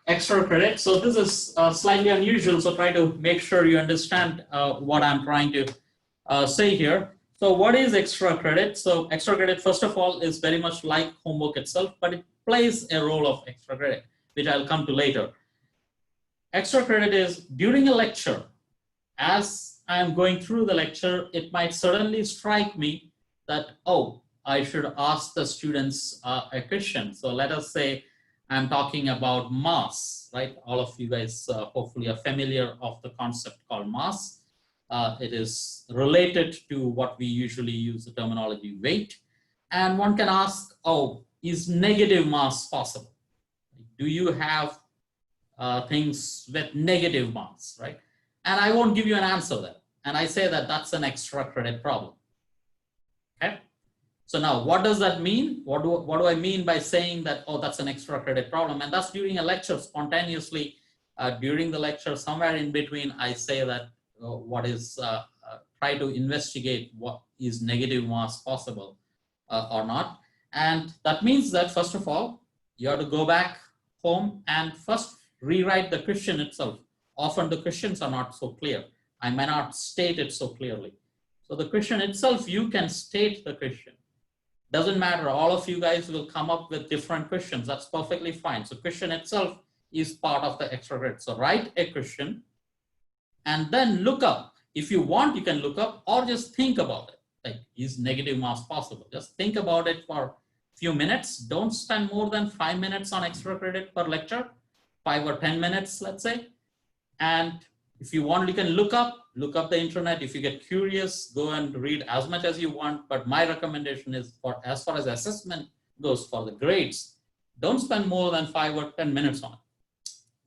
extra credit? So this is slightly unusual, so try to make sure you understand what I'm trying to say here. So what is extra credit? So extra credit, first of all, is very much like homework itself, but it plays a role of extra credit, which I'll come to later. Extra credit is during a lecture, as I'm going through the lecture, it might suddenly strike me that, oh, I should ask the students a question. So let us say I'm talking about mass, right? All of you guys hopefully are familiar of the concept called mass. It is related to what we usually use the terminology weight. And one can ask, oh, is negative mass possible? Do you have things with negative mass, right? And I won't give you an answer there. And I say that that's an extra credit problem. Okay. So now what does that mean? What do I mean by saying that, oh, that's an extra credit problem? And that's during a lecture, spontaneously during the lecture, somewhere in between, I say that try to investigate what is negative mass possible or not. And that means that, first of all, you have to go back home and first rewrite the question itself. Often the questions are not so clear. I may not state it so clearly. So the question itself, you can state the question. Doesn't matter, all of you guys will come up with different questions. That's perfectly fine. So question itself is part of the extra credit. So write a question and then look up. If you want, you can look up or just think about it. Like, is negative mass possible? Just think about it for a few minutes. Don't spend more than 5 minutes on extra credit per lecture, 5 or 10 minutes, let's say. And if you want, you can look up the internet. If you get curious, go and read as much as you want. But my recommendation is, for as far as assessment goes, for the grades, don't spend more than 5 or 10 minutes on it.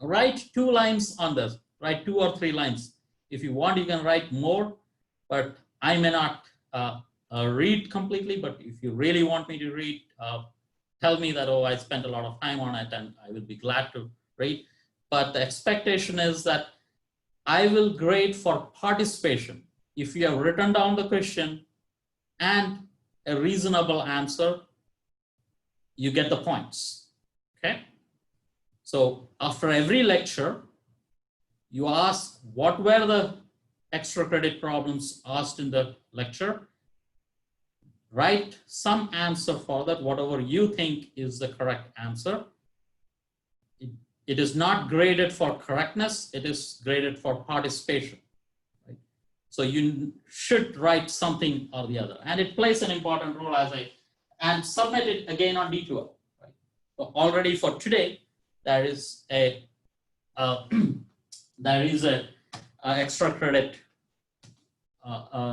Write 2 lines on this, write 2 or 3 lines. If you want, you can write more, but I may not read completely. But if you really want me to read, tell me that, oh, I spent a lot of time on it, and I will be glad to read. But the expectation is that I will grade for participation. If you have written down the question and a reasonable answer, you get the points, okay? So after every lecture, you ask what were the extra credit problems asked in the lecture. Write some answer for that, whatever you think is the correct answer. It is not graded for correctness, it is graded for participation. Right? So you should write something or the other. And it plays an important role and submit it again on D2L. Right? So already for today, there is a extra credit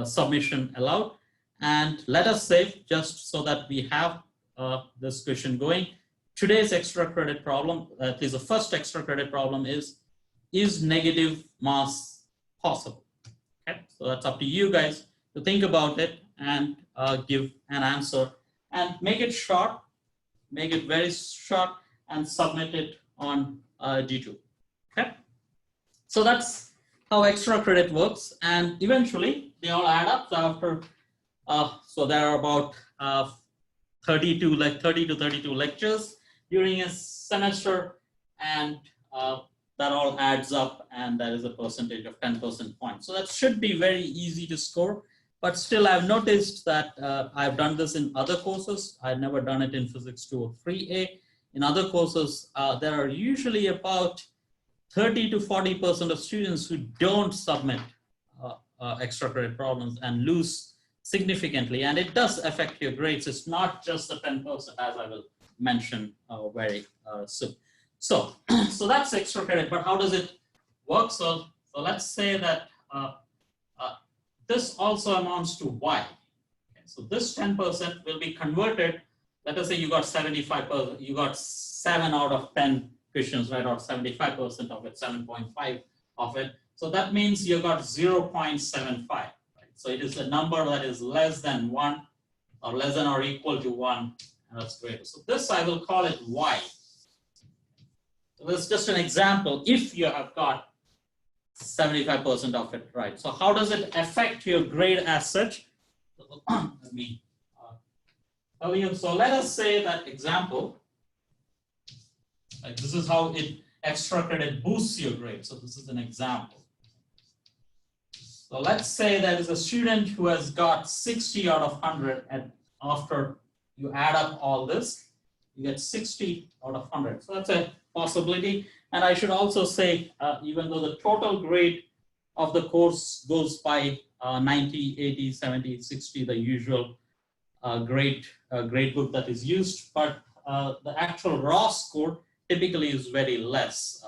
submission allowed. And let us say, just so that we have this question going, today's extra credit problem, that is the first extra credit problem, is negative mass possible? Okay, so that's up to you guys to think about it and give an answer, and make it short, make it very short, and submit it on D2. Okay, so that's how extra credit works, and eventually they all add up. So after, so there are about 30 to 32 lectures during a semester, and that all adds up, and that is a percentage of 10% points. So that should be very easy to score. But still, I've noticed that I've done this in other courses. I've never done it in Physics 203A. In other courses, there are usually about 30 to 40% of students who don't submit extra credit problems and lose significantly. And it does affect your grades. It's not just the 10%, as I will mention very soon. So that's extra credit, but how does it work? So let's say that this also amounts to Y. Okay, so this 10% will be converted. Let us say you got 75%, you got 7 out of 10 questions, right? Or 75% of it, 7.5 of it. So that means you got 0.75. Right? So it is a number that is less than 1 or less than or equal to 1. That's great. So this, I will call it Y. So this is just an example. If you have got 75% of it right. So how does it affect your grade as such? Let me tell you. So let us say that example. Like this is how extra credit boosts your grade. So this is an example. So let's say there is a student who has got 60 out of 100, and after you add up all this, you get 60 out of 100. So that's a possibility. And I should also say, even though the total grade of the course goes by 90, 80, 70, 60, the usual grade book that is used, but the actual raw score typically is very less.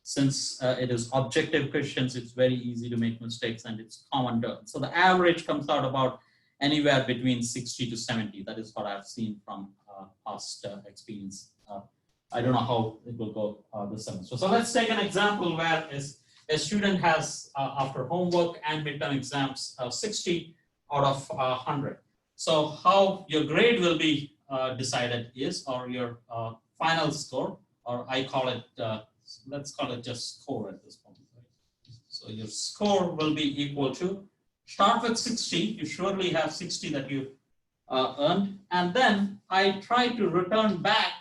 Since it is objective questions, it's very easy to make mistakes and it's common done. So the average comes out about anywhere between 60 to 70. That is what I've seen from past experience. I don't know how it will go this semester. So let's take an example where a student has, after homework and midterm exams, 60 out of 100. So how your grade will be decided is, or your final score, or I call it, let's call it just score at this point. Right? So your score will be equal to, start with 60, you surely have 60 that you earned, and then I try to return back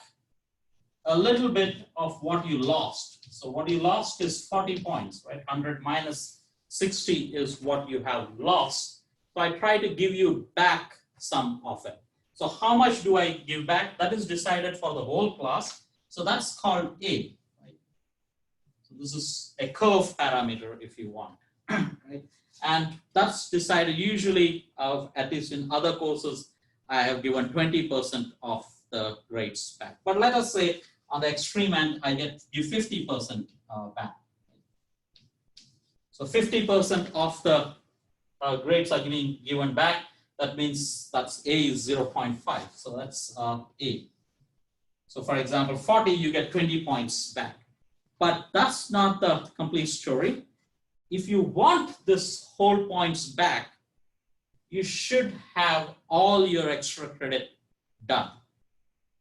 a little bit of what you lost. So what you lost is 40 points, right? 100 minus 60 is what you have lost. So I try to give you back some of it. So how much do I give back? That is decided for the whole class. So that's called A. Right? So this is a curve parameter if you want. Right? And that's decided usually, at least in other courses, I have given 20% of the grades back. But let us say on the extreme end, I give 50% back. So 50% of the grades are being given back. That means that's A is 0.5. So that's A. So for example, 40, you get 20 points back. But that's not the complete story. If you want this whole points back, you should have all your extra credit done.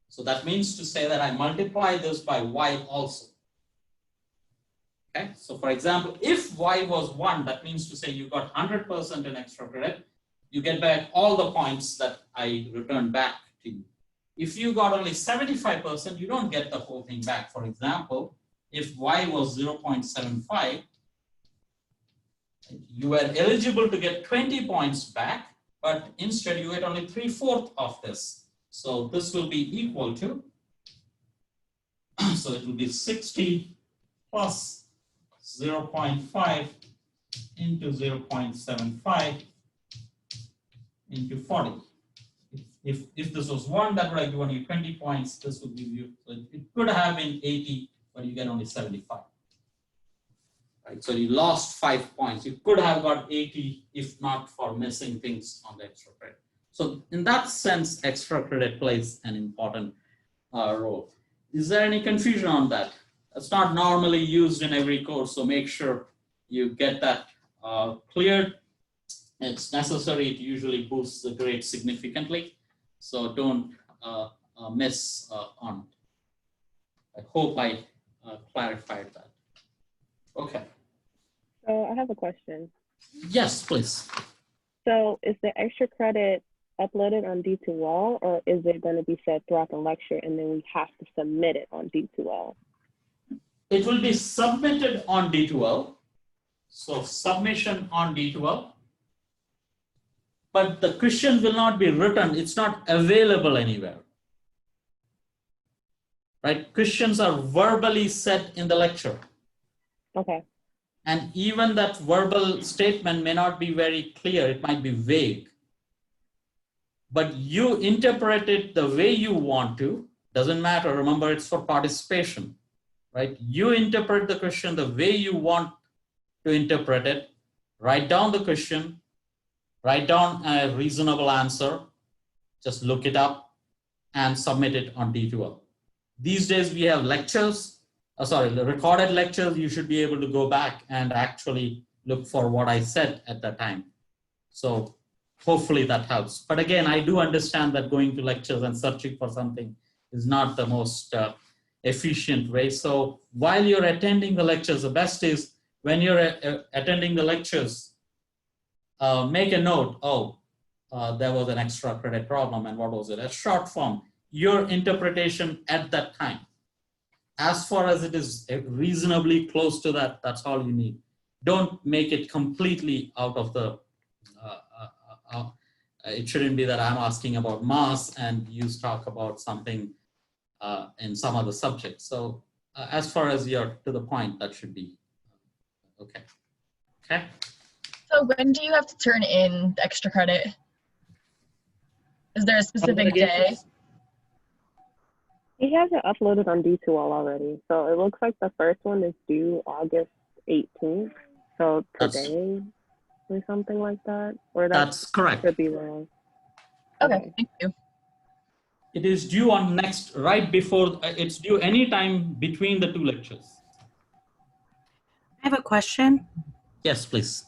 So that means to say that I multiply this by Y also. Okay, so for example, if Y was 1, that means to say you got 100% in extra credit, you get back all the points that I returned back to you. If you got only 75%, you don't get the whole thing back. For example, if Y was 0.75, you were eligible to get 20 points back, but instead you get only 3/4 of this. So this will be equal to, so it will be 60 plus 0.5 into 0.75 into 40. If this was 1, that would have given you 20 points. This would give you, so it could have been 80, but you get only 75. Right, so you lost 5 points. You could have got 80 if not for missing things on the extra credit. So in that sense, extra credit plays an important role. Is there any confusion on that? That's not normally used in every course, so make sure you get that cleared. It's necessary. It usually boosts the grade significantly, so don't miss on it. I hope I clarified that. Okay. So I have a question. Yes, please. So is the extra credit uploaded on D2L, or is it going to be said throughout the lecture and then we have to submit it on D2L? It will be submitted on D2L. So submission on D2L. But the question will not be written. It's not available anywhere. Right? Questions are verbally said in the lecture. Okay. And even that verbal statement may not be very clear. It might be vague. But you interpret it the way you want to. Doesn't matter. Remember, it's for participation. Right? You interpret the question the way you want to interpret it. Write down the question. Write down a reasonable answer. Just look it up and submit it on D2L. These days we have lectures. The recorded lectures, you should be able to go back and actually look for what I said at that time. So hopefully that helps. But again, I do understand that going to lectures and searching for something is not the most efficient way. So while you're attending the lectures, the best is when you're attending the lectures, make a note, there was an extra credit problem, and what was it? A short form, your interpretation at that time. As far as it is reasonably close to that, that's all you need. don't make it completely out of the, it shouldn't be that I'm asking about mass and you talk about something in some other subject. So as far as you're to the point, that should be okay. Okay. So when do you have to turn in the extra credit? Is there a specific day? He has it uploaded on D2L already. So it looks like the first one is due August 18th. So today or something like that. Or That's correct. Could be wrong. Okay, thank you. It is due on right before, it's due anytime between the two lectures. I have a question. Yes, please.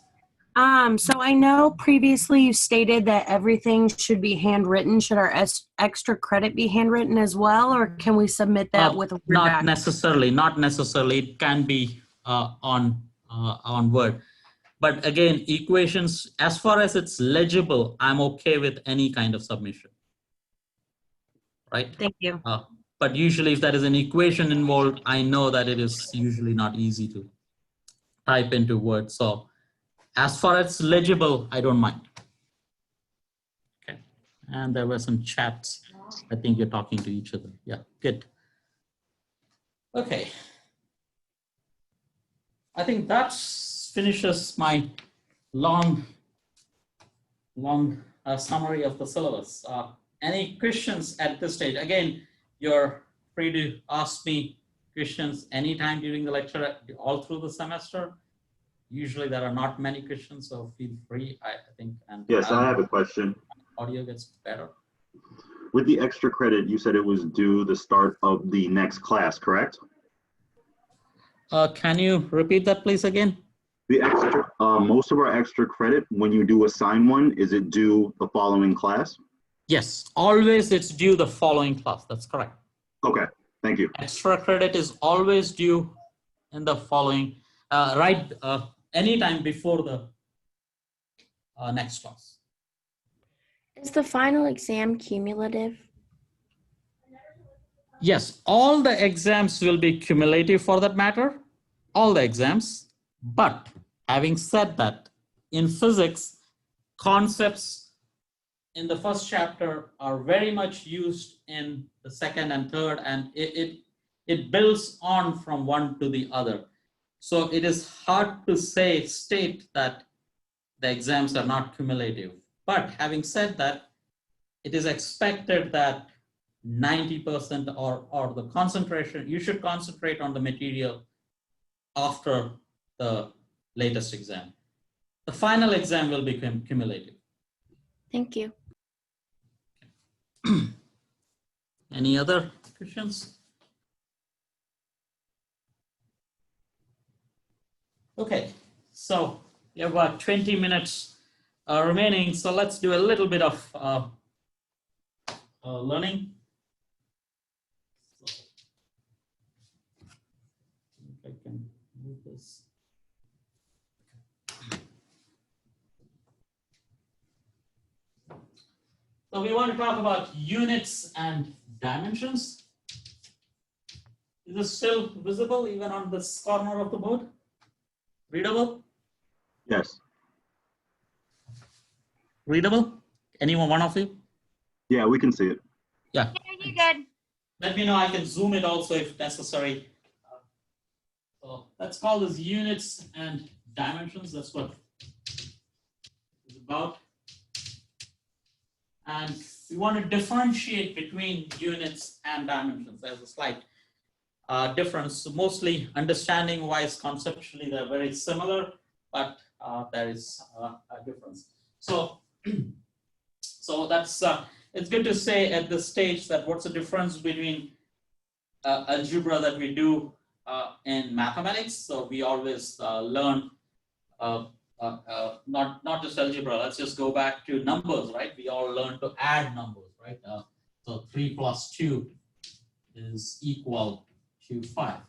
So I know previously you stated that everything should be handwritten. Should our extra credit be handwritten as well, or can we submit that with a Word Not doc? necessarily. Not necessarily. It can be on Word. But again, equations, as far as it's legible, I'm okay with any kind of submission. Right? Thank you. But usually if there is an equation involved, I know that it is usually not easy to type into Word. So as far as legible, I don't mind. Okay. And there were some chats. I think you're talking to each other. Yeah, good. Okay. I think that finishes my long summary of the syllabus. Any questions at this stage? Again, you're free to ask me questions anytime during the lecture, all through the semester. Usually there are not many questions, so feel free, I think. And yes, I have a question. Audio gets better. With the extra credit, you said it was due the start of the next class, correct? Can you repeat that please again? The extra, most of our extra credit, when you do assign one, is it due the following class? Yes, always it's due the following class. That's correct. Okay, thank you. Extra credit is always due in the following, anytime before the next class. Is the final exam cumulative? Yes, all the exams will be cumulative for that matter, all the exams. But having said that, in physics, concepts in the first chapter are very much used in the second and third, and it builds on from one to the other. So it is hard to state that the exams are not cumulative. But having said that, it is expected that 90% or the concentration, you should concentrate on the material after the latest exam. The final exam will be cumulative. Thank you. Any other questions? Okay, so we have about 20 minutes remaining. So let's do a little bit of learning. So, if I can move this. So we want to talk about units and dimensions. Is this still visible even on this corner of the board? Readable? Yes. Readable? Anyone, one of you? Yeah, we can see it. Yeah. You're good. Let me know, I can zoom it also if necessary. So let's call this units and dimensions. That's what it's about. And we want to differentiate between units and dimensions. There's a slight difference. So mostly understanding wise, conceptually, they're very similar, but there is a difference. So, so that's it's good to say at this stage that what's the difference between algebra that we do in mathematics. So we always learn not just algebra. Let's just go back to numbers, right? We all learn to add numbers, right? So 3 plus 2 is equal to 5.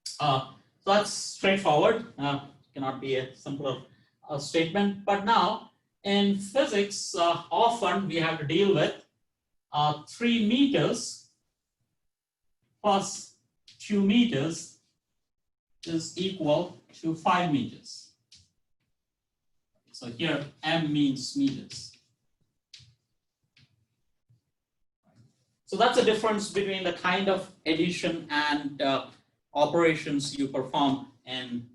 So that's straightforward. Cannot be a simpler statement. But now in physics, often we have to deal with 3 meters plus 2 meters is equal to 5 meters. So here M means meters. So that's the difference between the kind of addition and operations you perform in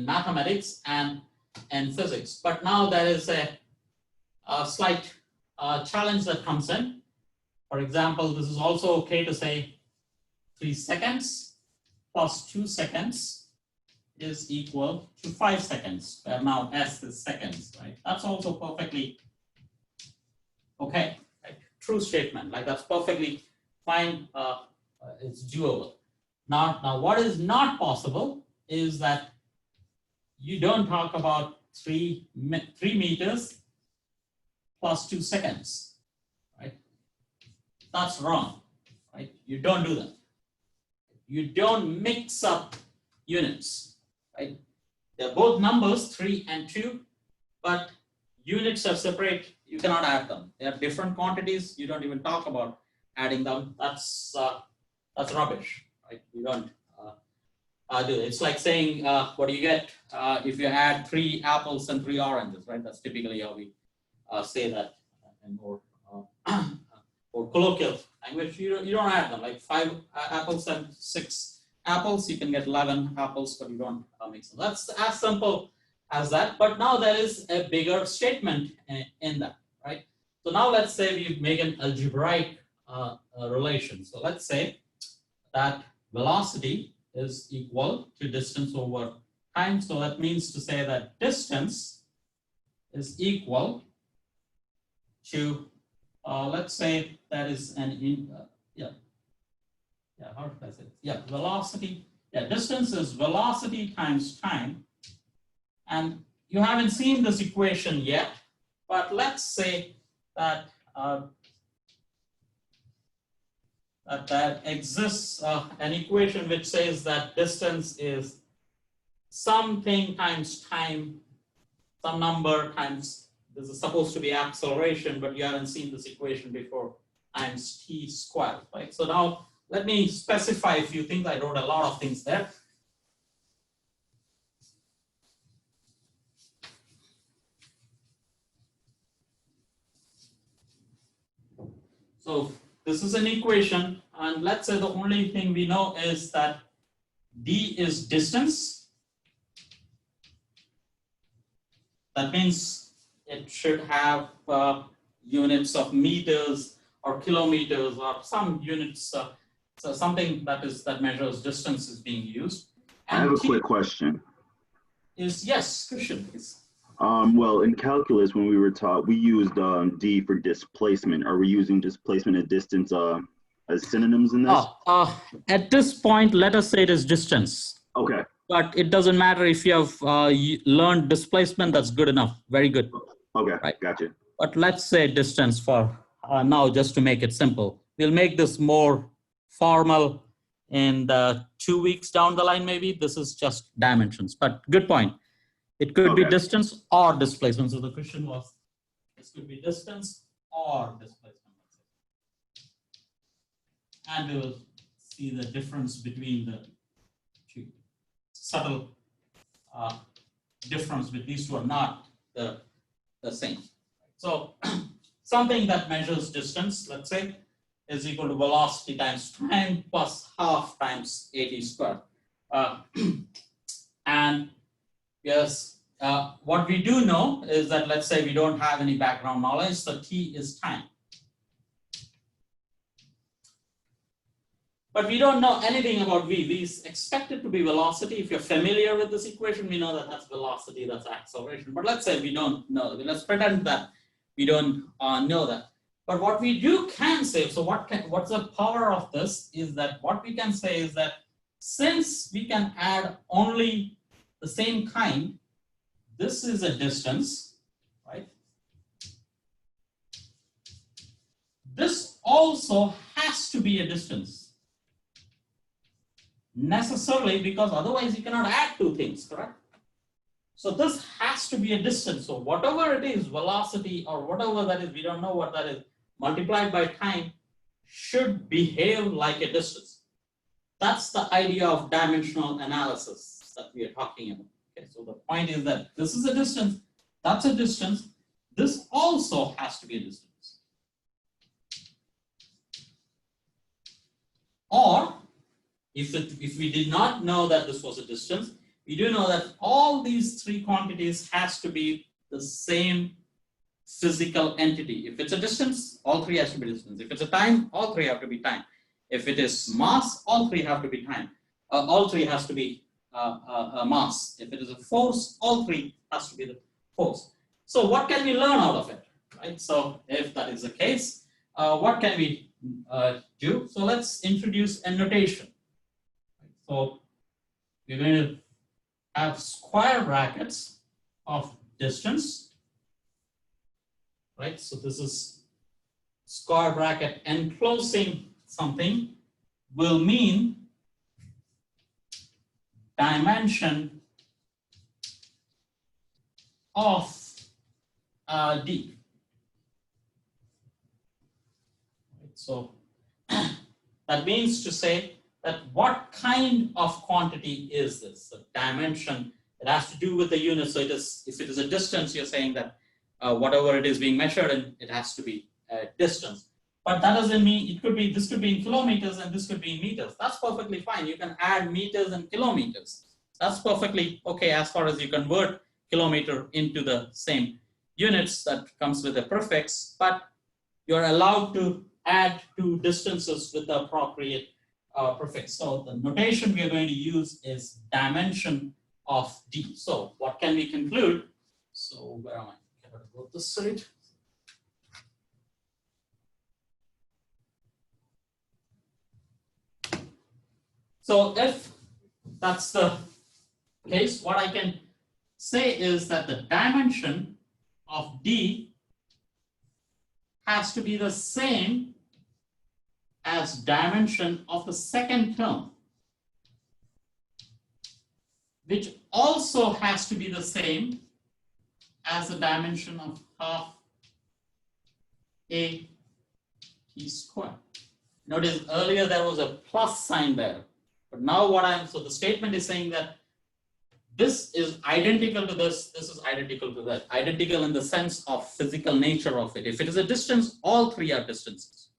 mathematics and in physics. But now there is a slight challenge that comes in. For example, this is also okay to say 3 seconds plus 2 seconds is equal to 5 seconds, where now S is seconds, right? That's also perfectly okay. Right? True statement, like that's perfectly fine. It's doable. Now, what is not possible is that you don't talk about 3 meters plus 2 seconds, right? That's wrong, right? You don't do that. You don't mix up units, right? They're both numbers, 3 and 2, but units are separate. You cannot add them. They are different quantities. You don't even talk about adding them. That's rubbish, right? You don't do it. It's like saying, what do you get if you add 3 apples and 3 oranges, right? That's typically how we say that in more or colloquial language. You don't add them, like 5 apples and 6 apples, you can get 11 apples, but you don't mix them. That's as simple as that. But now there is a bigger statement in that, right? So now let's say we make an algebraic relation. So let's say that velocity is equal to distance over time. So that means to say that distance is equal to, let's say that is an, how should I say it? Yeah, velocity. Yeah, distance is velocity times time. And you haven't seen this equation yet, but let's say that that exists an equation which says that distance is something times time, some number times, this is supposed to be acceleration, but you haven't seen this equation before, times t squared, right? So now let me specify a few things. I wrote a lot of things there. So this is an equation, and let's say the only thing we know is that d is distance. That means it should have units of meters or kilometers or some units. So something that measures distance is being used. And I have a quick question. Yes, Christian, please. Well, in calculus, when we were taught, we used d for displacement. Are we using displacement and distance as synonyms in this? At this point, let us say it is distance. Okay. But it doesn't matter if you have learned displacement, that's good enough. Very good. Okay, right. Gotcha. But let's say distance for now, just to make it simple. We'll make this more formal in the 2 weeks down the line, maybe. This is just dimensions, but good point. It could be distance or displacement. So the question was, this could be distance or displacement. And we will see the difference between the two. Subtle difference between these two are not the same. So something that measures distance, let's say, is equal to velocity times time plus half times at squared. And yes, what we do know is that, let's say we don't have any background knowledge, so t is time. But we don't know anything about v. V is expected to be velocity. If you're familiar with this equation, we know that that's velocity, that's acceleration. But let's say we don't know. Let's pretend that we don't know that. But what we can say, so what's the power of this is that what we can say is that since we can add only the same kind, this is a distance, right? This also has to be a distance. Necessarily, because otherwise you cannot add two things, correct? So this has to be a distance. So whatever it is, velocity or whatever that is, we don't know what that is, multiplied by time should behave like a distance. that's the idea of dimensional analysis that we are talking about. Okay, so the point is that this is a distance, that's a distance, this also has to be a distance. Or if we did not know that this was a distance, we do know that all these three quantities has to be the same physical entity. If it's a distance, all three has to be distance. If it's a time, all three have to be time. If it is mass, all three have to be time. All three has to be mass. If it is a force, all three has to be the force. So what can we learn out of it, right? So if that is the case, what can we do? So let's introduce a notation. So we're going to have square brackets of distance, right? So this is square bracket enclosing something will mean dimension of D. So that means to say that what kind of quantity is this? The dimension, it has to do with the unit. So it is, if it is a distance, you're saying that whatever it is being measured in, it has to be a distance. But that doesn't mean, it could be, this could be in kilometers and this could be in meters. That's perfectly fine. You can add meters and kilometers. That's perfectly okay as far as you convert kilometer into the same units that comes with a prefix, but you're allowed to add two distances with the appropriate prefix. So the notation we are going to use is dimension of D. So what can we conclude? So where am I? Can I go this side? So if that's the case, what I can say is that the dimension of D has to be the same as dimension of the second term, which also has to be the same as the dimension of half a t squared. Notice earlier there was a plus sign there. But now so the statement is saying that this is identical to this is identical to that. Identical in the sense of physical nature of it. If it is a distance, all three are distances.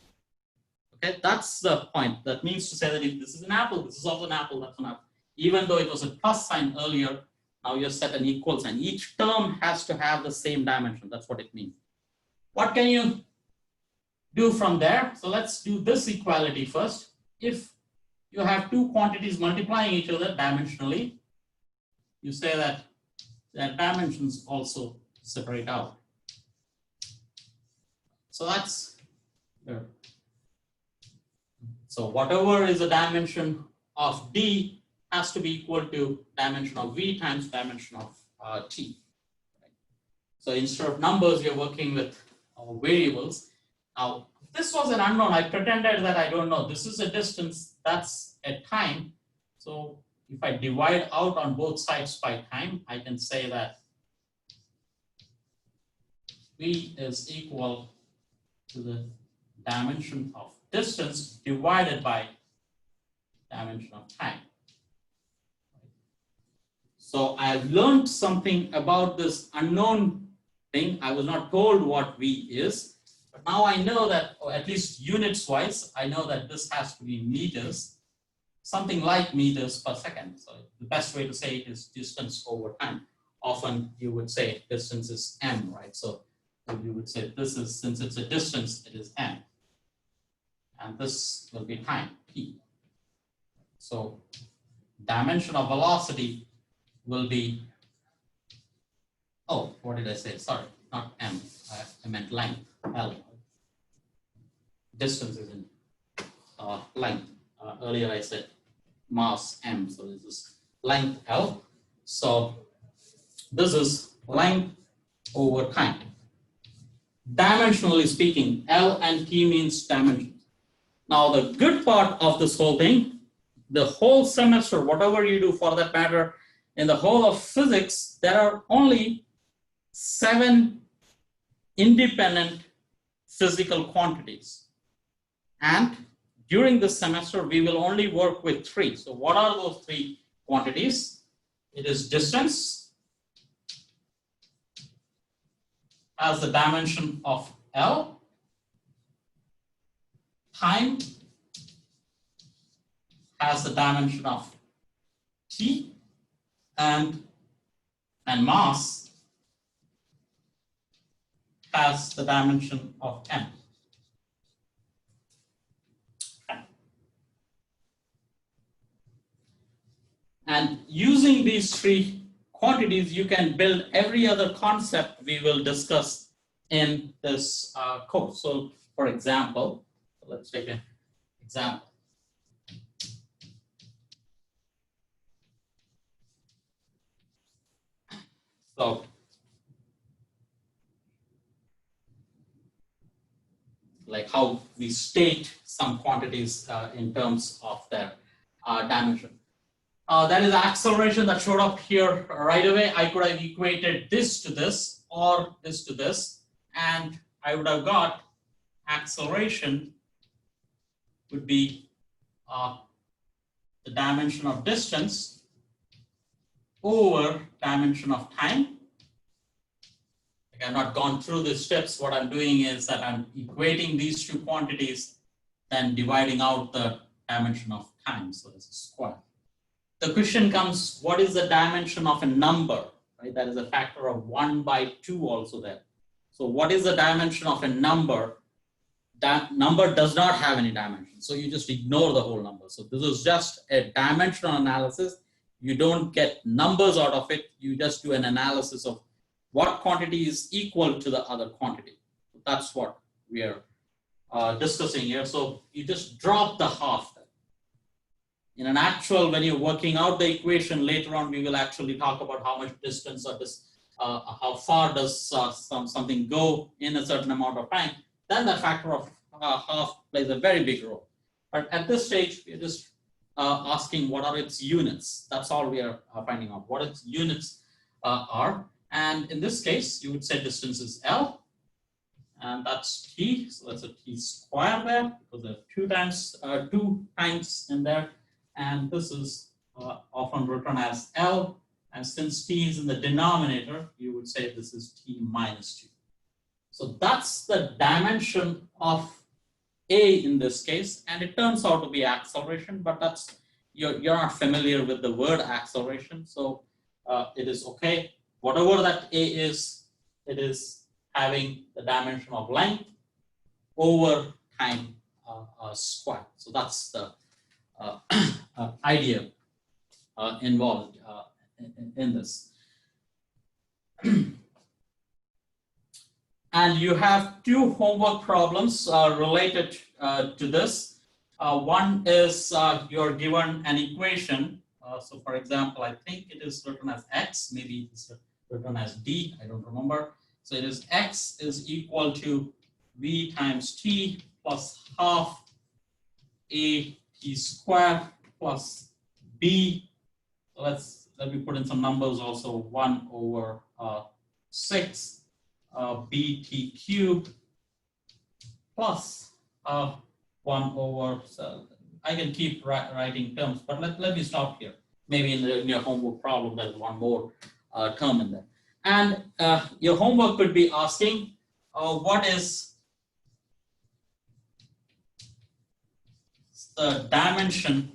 Okay, that's the point. That means to say that if this is an apple, this is also an apple, that's an apple. Even though it was a plus sign earlier, now you set an equal sign. Each term has to have the same dimension. That's what it means. What can you do from there? So let's do this equality first. If you have two quantities multiplying each other dimensionally, you say that their dimensions also separate out. So that's there. So whatever is the dimension of D has to be equal to dimension of V times dimension of T. So instead of numbers, you're working with variables. Now, this was an unknown. I pretended that I don't know. This is a distance, that's a time. So if I divide out on both sides by time, I can say that V is equal to the dimension of distance divided by dimension of time. So I've learned something about this unknown thing. I was not told what V is. But now I know that, or at least units wise, I know that this has to be meters, something like meters per second. So the best way to say it is distance over time. Often you would say distance is m, right? So you would say this is, since it's a distance, it is m. And this will be time, p. So dimension of velocity will be, oh, what did I say? Sorry, not m, I meant length, L. Distance is in length. Earlier I said mass m, so this is length L. So this is length over time. Dimensionally speaking, L and T means dimensions. Now the good part of this whole thing, the whole semester, whatever you do for that matter, in the whole of physics, there are only 7 independent physical quantities. And during this semester, we will only work with 3. So what are those 3 quantities? It is distance as the dimension of L, time has the dimension of T, and mass has the dimension of M. And using these 3 quantities, you can build every other concept we will discuss in this course. So for example, let's take an example. So like how we state some quantities in terms of their dimension. That is acceleration that showed up here right away. I could have equated this to this or this to this, and I would have got acceleration would be the dimension of distance over dimension of time. Like I've not gone through the steps. What I'm doing is that I'm equating these 2 quantities, then dividing out the dimension of time. So this is square. The question comes, what is the dimension of a number? Right? That is a factor of 1 by 2 also there. So what is the dimension of a number? That number does not have any dimension. So you just ignore the whole number. So this is just a dimensional analysis. You don't get numbers out of it. You just do an analysis of what quantity is equal to the other quantity. That's what we are discussing here. So you just drop the half. In an actual, when you're working out the equation later on, we will actually talk about how much distance or how far does something go in a certain amount of time. Then the factor of half plays a very big role. But at this stage, we're just asking what are its units. That's all we are finding out, what its units are. And in this case, you would say distance is L, and that's T. So that's a T square there, because there are 2 times in there. And this is often written as L. And since T is in the denominator, you would say this is T minus 2. So that's the dimension of A in this case. And it turns out to be acceleration, but that's you're not familiar with the word acceleration. So it is okay. Whatever that A is, it is having the dimension of length over time squared. So that's the idea involved in this. And you have 2 homework problems related to this. One is you're given an equation. So for example, I think it is written as X, maybe it's written as D, I don't remember. So it is X is equal to V times T plus half A T squared plus B. So let me put in some numbers also. 1 over 6 BT cubed plus 1 over. So I can keep writing terms, but let me stop here. Maybe in your homework problem, there's one more term in there. And your homework could be asking, what is the dimension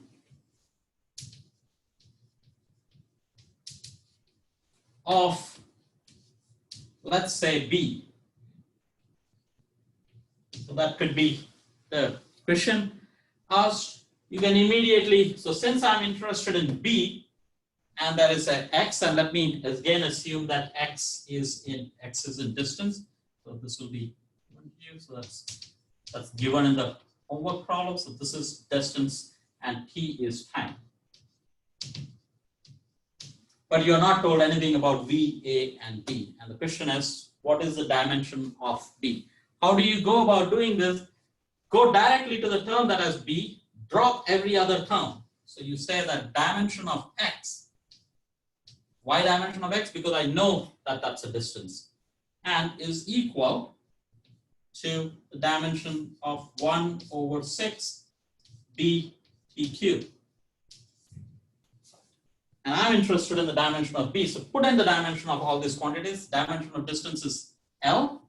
of, let's say, B. So that could be the question asked. You can immediately, so since I'm interested in B and there is an X, and let me again assume that X is in distance. So this will be, so that's given in the homework problem. So this is distance and T is time. But you're not told anything about V, A, and B. And the question is, what is the dimension of B? How do you go about doing this? Go directly to the term that has B, drop every other term. So you say that dimension of X. Why dimension of X? Because I know that that's a distance. And is equal to the dimension of 1 over 6 B TQ. And I'm interested in the dimension of B. So put in the dimension of all these quantities. Dimension of distance is L.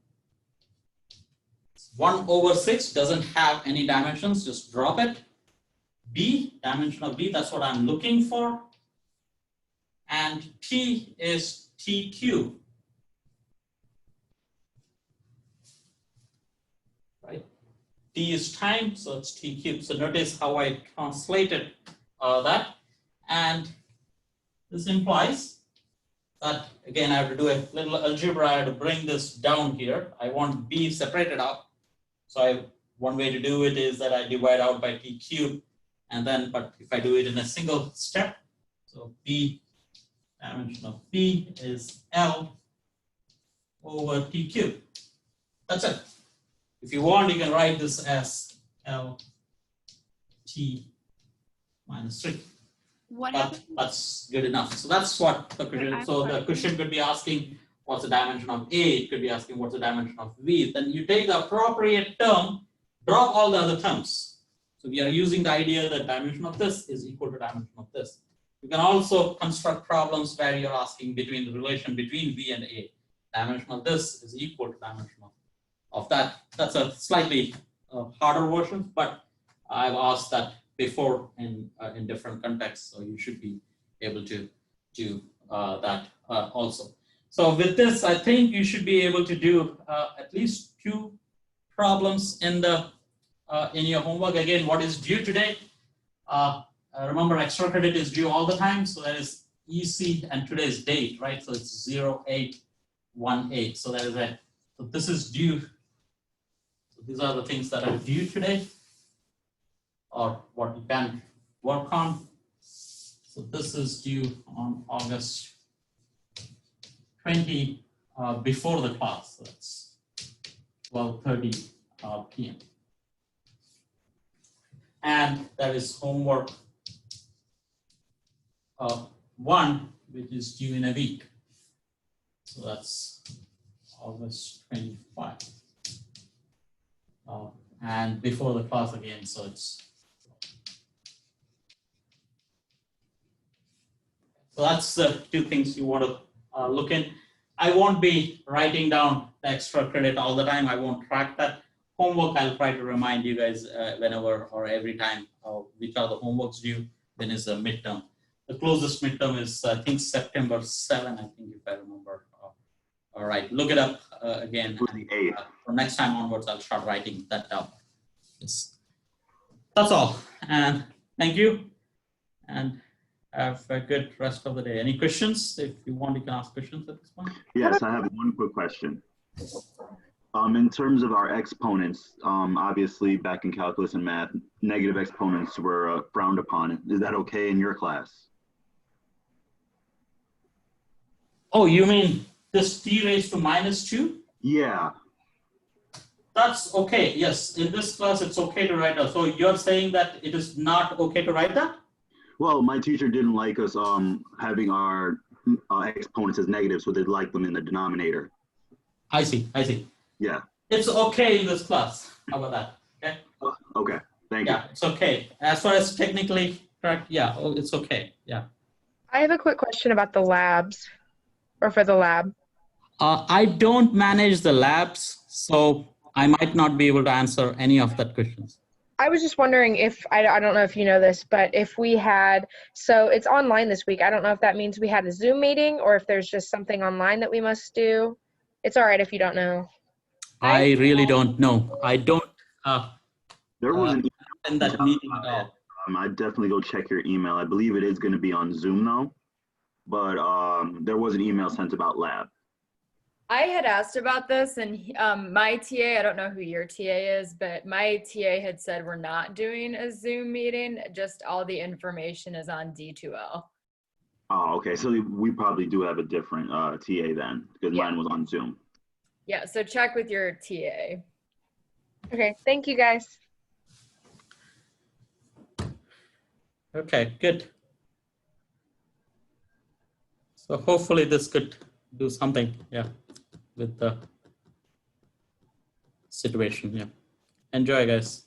1/6 doesn't have any dimensions, just drop it. B, dimension of B, that's what I'm looking for. And T is TQ. Right? T is time, so it's T cubed. So notice how I translated that. And this implies that, again, I have to do a little algebra. I have to bring this down here. I want B separated out. So one way to do it is that I divide out by T cubed. And then, but if I do it in a single step, so B, dimension of B is L over T cubed. That's it. If you want, you can write this as L T minus 3. But that's good enough. So that's what the question. So the question could be asking, what's the dimension of A? It could be asking, what's the dimension of V? Then you take the appropriate term, drop all the other terms. So we are using the idea that dimension of this is equal to dimension of this. You can also construct problems where you're asking between the relation between V and A. Dimension of this is equal to dimension of that. That's a slightly harder version, but I've asked that before in different contexts, so you should be able to do that also. So with this, I think you should be able to do at least 2 problems in the in your homework. Again, what is due today? Remember, extra credit is due all the time, so that is EC and today's date, right? So it's 0818. So that is a. So this is due. So these are the things that are due today, or what you can work on. So this is due on August 20 before the class. So that's 12:30 p.m. And that is homework 1, which is due in a week. So that's August 25. And before the class again, so it's. So that's the 2 things you want to look in. I won't be writing down the extra credit all the time. I won't track that. Homework, I'll try to remind you guys whenever or every time which are the homeworks due, when is the midterm. The closest midterm is, I think, September 7, I think, if I remember. All right, look it up again. And, from next time onwards, I'll start writing that down. Yes. That's all. And thank you. And have a good rest of the day. Any questions? If you want, you can ask questions at this point. Yes, I have one quick question. In terms of our exponents, obviously back in calculus and math, negative exponents were frowned upon. Is that okay in your class? Oh, you mean this t raised to -2? Yeah. That's okay. Yes, in this class, it's okay to write that. So you're saying that it is not okay to write that? Well, my teacher didn't like us having our exponents as negative, so they'd like them in the denominator. I see. I see. Yeah. It's okay in this class. How about that? Okay. Okay. Thank you. Yeah, it's okay. As far as technically correct, yeah, it's okay. Yeah. I have a quick question about the labs, or for the lab. I don't manage the labs, so I might not be able to answer any of that questions. I was just wondering if, I don't know if you know this, but if we had, so it's online this week. I don't know if that means we had a Zoom meeting or if there's just something online that we must do. It's all right if you don't know. I really don't know. I don't. There was an email in that meeting at all. I'd definitely go check your email. I believe it is going to be on Zoom though, but there was an email sent about lab. I had asked about this, and my TA, I don't know who your TA is, but my TA had said we're not doing a Zoom meeting, just all the information is on D2L. Oh, okay. So we probably do have a different TA then, because mine was on Zoom. Yeah, so check with your TA. Okay, thank you guys. Okay, good. So hopefully this could do something, yeah, with the situation, yeah. Enjoy, guys.